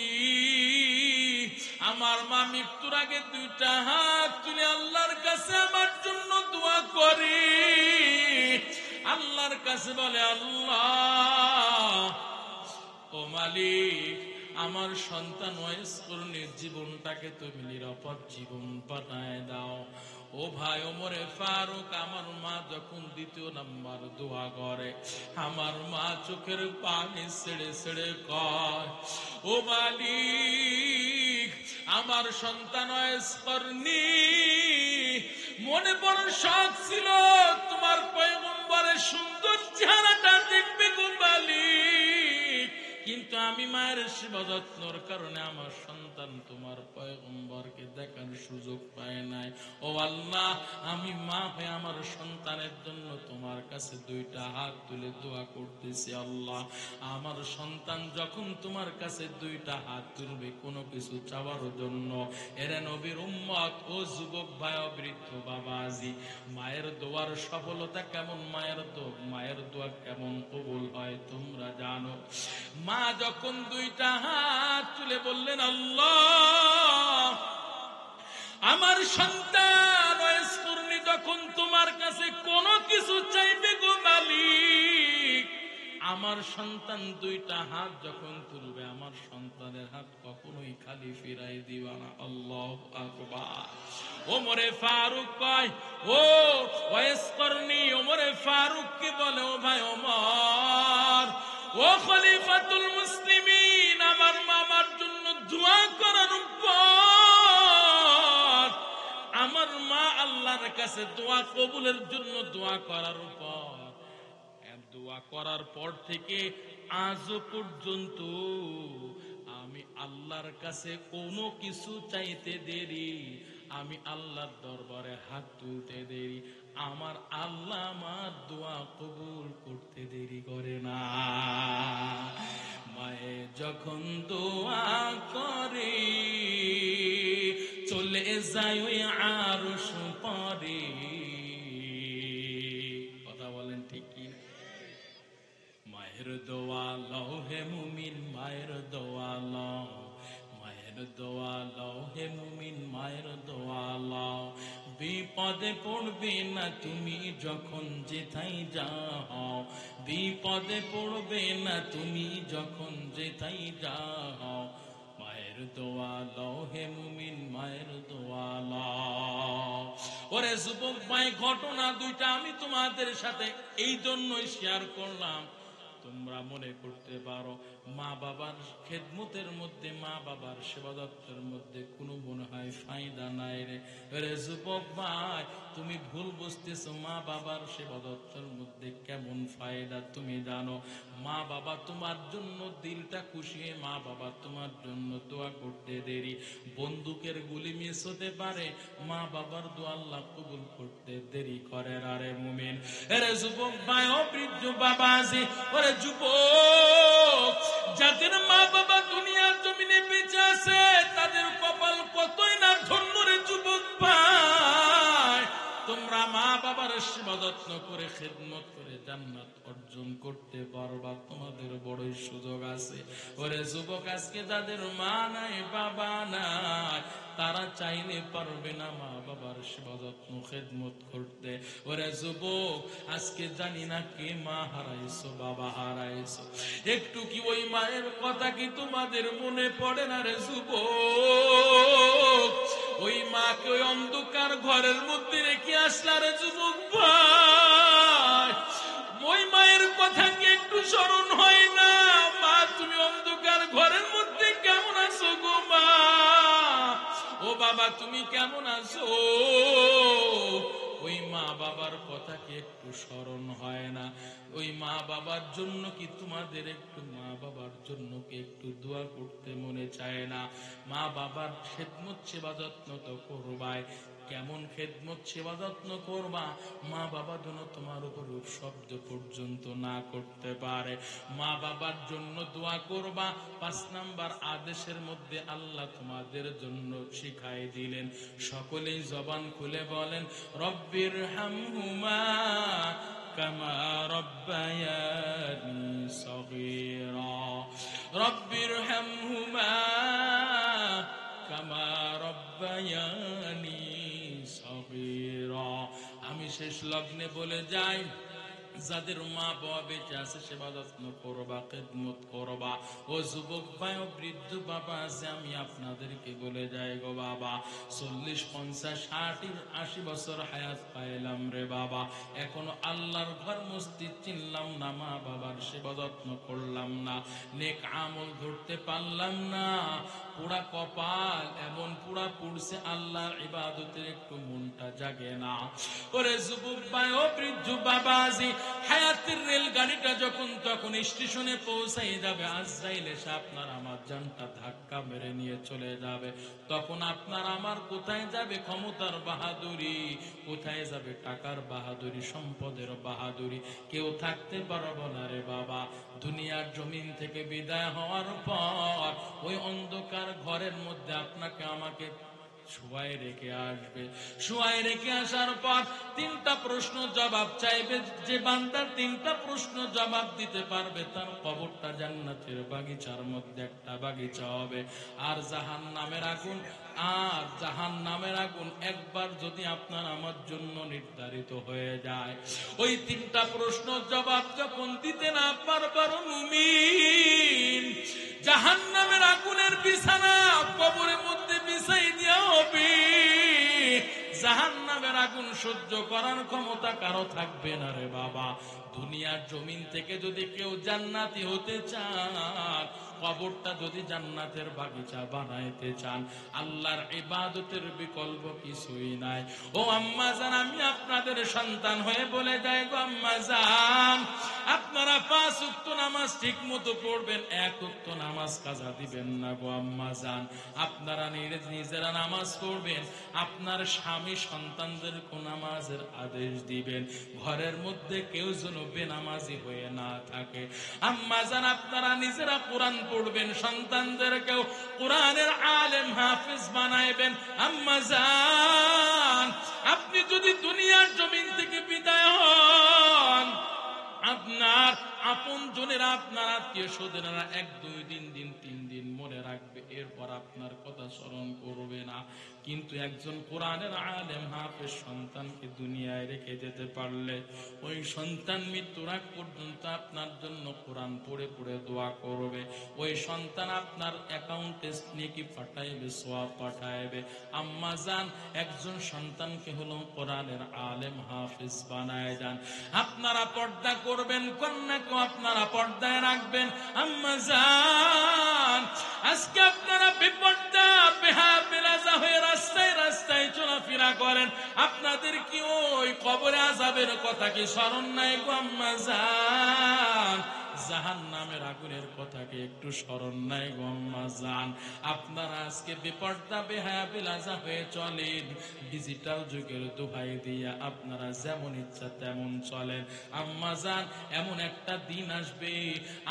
আমার মা মৃত্যুর আগে দুইটা হাত তুলে আল্লাহর কাছে আমার জন্য দোয়া করে, আল্লাহর কাছে বলে, আল্লাহ ও মালিক, আমার সন্তান ওয়াইসকুরনির জীবনটাকে তুমি নিরাপদ জীবন বানায় দাও। ও ভাই ওমরে ফারুক, আমার মা যখন দ্বিতীয় নাম্বার দোয়া করে, আমার মা চোখের পানি ছেড়ে ছেড়ে কয়, ও মালিক, আমার সন্তান ওয়াইসকুরনি মনে বড় শখ ছিল তোমার পয়গম্বরের সুন্দর চেহারাটা দেখবে গো মালিক, কিন্তু আমি মায়ের সেবা যত্নর কারণে আমার সন্তান তোমার পয়গম্বরকে দেখার সুযোগ পায় নাই। ও আল্লাহ, আমি মা হয়ে আমার সন্তানের জন্য তোমার কাছে দুইটা হাত তুলে দোয়া করতেছি। আল্লাহ, আমার সন্তান যখন তোমার কাছে দুইটা হাত তুলবে কোনো কিছু চাওয়ার জন্য, এরে নবীর উম্মত ও যুবক ভাই ও বৃদ্ধ বাবাজি, মায়ের দোয়ার সফলতা কেমন, মায়ের দোয়া কেমন কবুল হয় তোমরা জানো। মা যখন দুইটা হাত তুলে বললেন, আল্লাহ, আমার সন্তান ওয়াইসকুরনি যখন তোমার কাছে কোনো কিছু চাইবে গো মালিক, আমার সন্তান দুইটা হাত যখন তুলবে, আমার সন্তানের হাত কখনোই খালি ফিরাই দিবা না। আল্লাহু আকবার। ওমরে ফারুক কয়, ও ওয়াইসকুরনি ওমরে ফারুককে বলে, ও ভাই ওমর, ও খলিফাতুল মুসলিমিন, আমার মামার জন্য দোয়া করার পর, আমার মা আল্লাহর কাছে দোয়া কবুলের জন্য দোয়া করার পর, দোয়া করার পর থেকে আজও পর্যন্ত আমি আল্লাহর কাছে কোনো কিছু চাইতে দেরি, আমি আল্লাহর দরবারে হাত তুলতে দেরি, আমার আল্লাহ আমার দোয়া কবুল করতে দেরি করে না। মায়ে যখন দোয়া করে চলে যায় ওই আরশ পারে। কথা বলেন ঠিক কি? মায়ের দোয়া লও হে মুমিন, মায়ের দোয়া লও, মায়ের দোয়া লও হে মুমিন, মায়ের দোয়া লও। বিপদে পড়বে না তুমি যখন যেথায় যাও, বিপদে পড়বে না তুমি যখন যেথায় যাও। মায়ের দোয়া লও হে মুমিন, মায়ের দোয়া লও। ওরে যুবক ভাই, ঘটনা দুইটা আমি তোমাদের সাথে এই জন্যই শেয়ার করলাম, তোমরা মনে করতে পারো মা বাবার খেদমতের মধ্যে, মা বাবার সেবা যত্নের মধ্যে কোনো মনে হয় ফায়দা নাই রে। রে যুবক ভাই, তুমি ভুল বুঝতেছো, মা বাবার সেবা যত্নের মধ্যে কেমন ফায়দা তুমি জানো। মা বাবা তোমার জন্য দিলটা খুশি, মা বাবা তোমার জন্য দোয়া করতে দেরি, বন্দুকের গুলি মিস হতে পারে, মা বাবার দোয়া আল্লাহ কবুল করতে দেরি করে। আরে মুমিন, এরে যুবক ভাই ও বৃদ্ধ বাবাজি, ওরে যুবক, যাদের মা বাবা দুনিয়ার জমিনে বেঁচে আছে তাদের কপাল কতই না ধন্য রে যুবক ভাই। তোমরা মা বাবার সেবা যত্ন করে খেদমত করে জান্নাত অর্জন করতে পারবা, তোমাদের বড়ই সুযোগ আছে। ওরে যুবক, আজকে যাদের মা নাই বাবা নাই, তারা চাইলে পারবে না মা বাবার সেবা যত্ন খেদমত করতে। ওরে যুবক, আজকে জানি না কে মা হারাইছো, বাবা হারাইছো, একটু কি ওই মায়ের কথা কি তোমাদের মনে পড়ে না রে যুবক? ওই মাকে ওই অন্ধকার ঘরের মধ্যে রেখে আসলা রে যুবক ভাই, ওই মায়ের কথা কি একটু স্মরণ হয় না? মা, তুমি অন্ধকার ঘরের মধ্যে কেমন আছো গো মা? ও বাবা তুমি কেমন আছো? ওই মা বাবার কথা কি একটু স্মরণ হয় না? ওই মা বাবার জন্য কি তোমাদের একটু, মা বাবার জন্য কি একটু দোয়া করতে মনে চায় না? মা বাবার খেদমত সেবা যত্ন তো করবাই। কেমন খেদমত সেবা যত্ন করবা? মা বাবা যেন তোমার উপর শব্দ পর্যন্ত না করতে পারে। মা বাবার জন্য দোয়া করবা। 5 নাম্বার আদেশের মধ্যে আল্লাহ তোমাদের জন্য শিখাই দিলেন। সকলেই জবান খুলে বলেন, রব্বির হামহুমা কামা রব্বায়ানি সগীরা। রব্বির হামহুমা কামা রব্বায়ানি সগীরা। আমি শেষ লগ্নে বলে যাই, যাদের মা বাবা বেঁচে আছে সেবা যত্ন করবা, খেদমত করবা। ও যুবক ভাই ও বৃদ্ধ বাবা আছে, আমি আপনাদেরকে বলে যাই গো বাবা, 40, 50, 60, 80 বছর হায়াত পাইলাম রে বাবা, এখনো আল্লাহর ঘর মসজিদ চিনলাম না, মা বাবার সেবা যত্ন করলাম না, নেক আমল ধরতে পারলাম না। পুরা কপাল এমন পুরা পড়ছে, আল্লাহর ইবাদতের একটু মনটা জাগে না। ওরে যুবক ভাই ও বৃদ্ধ বাবাজি, হায়াতের রেলগাড়িটা যখন তখন স্টেশনে পৌঁছাই যাবে, আজরাইল এসে আপনার আমার জানটা ধাক্কা মেরে নিয়ে চলে যাবে, তখন আপনার আমার কোথায় যাবে ক্ষমতার বাহাদুরি, কোথায় যাবে টাকার বাহাদুরি, সম্পদের বাহাদুরি? কেউ থাকতে পারবো না রে বাবা। দুনিয়ার জমিন থেকে বিদায় হওয়ার পর ওই অন্ধকার ঘরের মধ্যে আপনাকে আমাকে শুয়ায় রেখে আসবে। শুয়ায় রেখে আসার পর 3টা প্রশ্ন জবাব চাইবে। যে বান্দার 3টা প্রশ্ন জবাব দিতে পারবে, তার কবরটা জান্নাতের বাগিচার মধ্যে একটা বাগিচা হবে। আর জাহান্নামের আগুন, আর জাহান্নামের আগুন একবার যদি আপনার আমার জন্য নির্ধারিত হয়ে যায়, ওই 3টা প্রশ্ন জবাব যখন দিতে না পারবার মুমিন, জাহান্নামের আগুনের বিছানা কবরের মধ্যে বিছাই দেওয়া হবে। জাহান্নামের আগুন সহ্য করার ক্ষমতা কারো থাকবে না রে বাবা। দুনিয়ার জমিন থেকে যদি কেউ জান্নাতি হতে চান, কবরটা যদি জান্নাতের বাগিচা বানাইতে চান, আল্লাহর ইবাদতের বিকল্প কিছুই নাই। ও আম্মা জান, আমি আপনাদের সন্তান হয়ে বলে যাই গো আম্মা জান, আপনারা 5 ওয়াক্ত নামাজ ঠিক মতো পড়বেন, 1 ওয়াক্ত নামাজ কাজা দিবেন না গো আম্মা জান। আপনারা নিজেরা নামাজ পড়বেন, আপনার স্বামী সন্তানদেরকে নামাজের আদেশ দিবেন, ঘরের মধ্যে কেউ যেন বেনামাজি হয়ে না থাকে। আম্মা জান, আপনারা নিজেরা কোরআন পড়বেন, সন্তানদেরকেও কোরআনের আলেম হাফেজ বানাইবেন। আম্মা জান, আপনি যদি দুনিয়ার জমিন থেকে বিদায় হন, আপনার আপন জনেরা, আপনার আত্মীয় স্বজনেরা 1, 2 দিন 3 দিন মনে রাখবে, এরপর আপনার কথা স্মরণ করবে না। কিন্তু একজন কোরআনের আলেম হাফেজ সন্তানকে দুনিয়ায় রেখে যেতে পারলে, ওই সন্তান মৃত্যুর আগ পর্যন্ত আপনার জন্য কোরআন পড়ে পড়ে দোয়া করবে। ওই সন্তান আপনার অ্যাকাউন্টে নেকি পাঠাইবে, সওয়াব পাঠাইবে। আম্মা জান, একজন সন্তানকে হলো কোরআনের আলেম হাফেজ বানায় যান। আপনারা পর্দা করবেন, কন্যাকে আপনারা পর্দায় রাখবেন। আম্মা জান, আজকে আপনারা বেপর্দা বেহাবেলাজা হয়ে রাস্তায় রাস্তায় চলাফেরা করেন, আপনাদের কি ওই কবরে আযাবের কথা কি স্মরণ নাই গো আম্মা জান? জাহান্নামের আগুনের কথা কি একটু স্মরণ নাই গো আম্মা জান? আপনারা আজকে বেপর্দা বেহায়াবিলাজা হয়ে চলেন, ডিজিটাল যুগের দোহাই দিয়া আপনারা যেমন ইচ্ছা তেমন চলেন। আম্মা জান, এমন একটা দিন আসবে,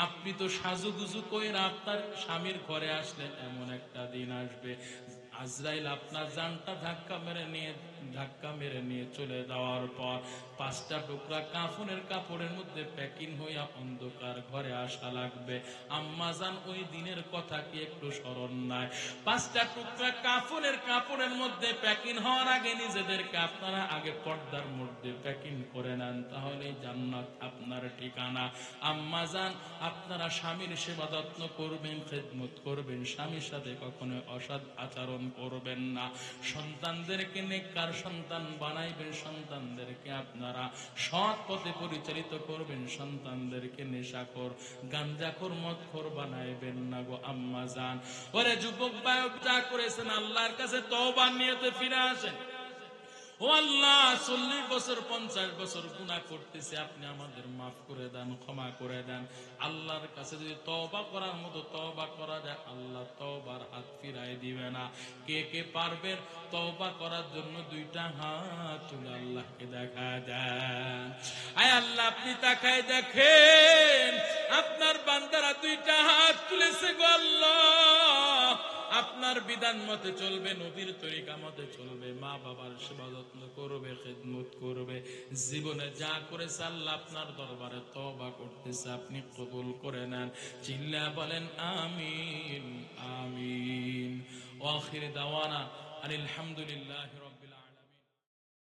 আপনি তো সাজুগুজু কইরা আপনার স্বামীর ঘরে আসলেন, এমন একটা দিন আসবে আজরাইল আপনার জানটা ধাক্কা মেরে নিয়ে চলে যাওয়ার পর 5টা টুকরা কাফনের কাপড়ের মধ্যে প্যাকিং হইয়া অন্ধকার ঘরে আসা লাগবে। আম্মা জান, ওই দিনের কথা কি একটু স্মরণ নাই? 5টা টুকরা কাফনের কাপড়ের মধ্যে প্যাকিং হওয়ার আগে নিজেদেরকে আপনারা আগে পর্দার মধ্যে প্যাকিং করে নেন, তাহলে জান্নাত আপনার ঠিকানা। আম্মা জান, আপনারা স্বামীর সেবা যত্ন করবেন, খেদমত করবেন, স্বামীর সাথে কখনো অসৎ আচরণ করবেন না, সন্তানদেরকে নেককার নেককার সন্তান বানাইবেন, সন্তানদেরকে আপনারা সৎ পথে পরিচালিত করবেন, সন্তানদেরকে নেশাখোর গাঞ্জাখোর মদখোর বানাইবেন না গো আম্মা জান। ওরে যুবক ভাই, যা করেছেন আল্লাহর কাছে তওবার নিয়তে ফিরে আসেন। ও আল্লাহ, 40 বছর 50 বছর গুনাহ করতেছি, আপনি আমাদের মাফ করে দেন, ক্ষমা করে দেন। আল্লাহর কাছে যদি তওবা করার মতো তওবা করা যায়, আল্লাহ তওবার হাত ফিরাই দিবে না। কে কে পারবেন তওবা করার জন্য দুইটা হাত তুলে আল্লাহকে দেখা দেন। আয় আল্লাহ, আপনি তাকায় দেখেন, আপনার বান্দারা দুইটা হাত তুলেছে গো আল্লাহ। আপনার বিধান মতে চলবে, নবীর তরিকা মতে চলবে, মা বাবার সেবা যত্ন করবে, খেদমত করবে, জীবনে যা করেছে আল্লাহ আপনার দরবারে তওবা করতেছে, আপনি কবুল করে নেন। চিল্লা বলেন আমিন আমিন। ওয়া আখির দাওয়ানা আলহামদুলিল্লাহি।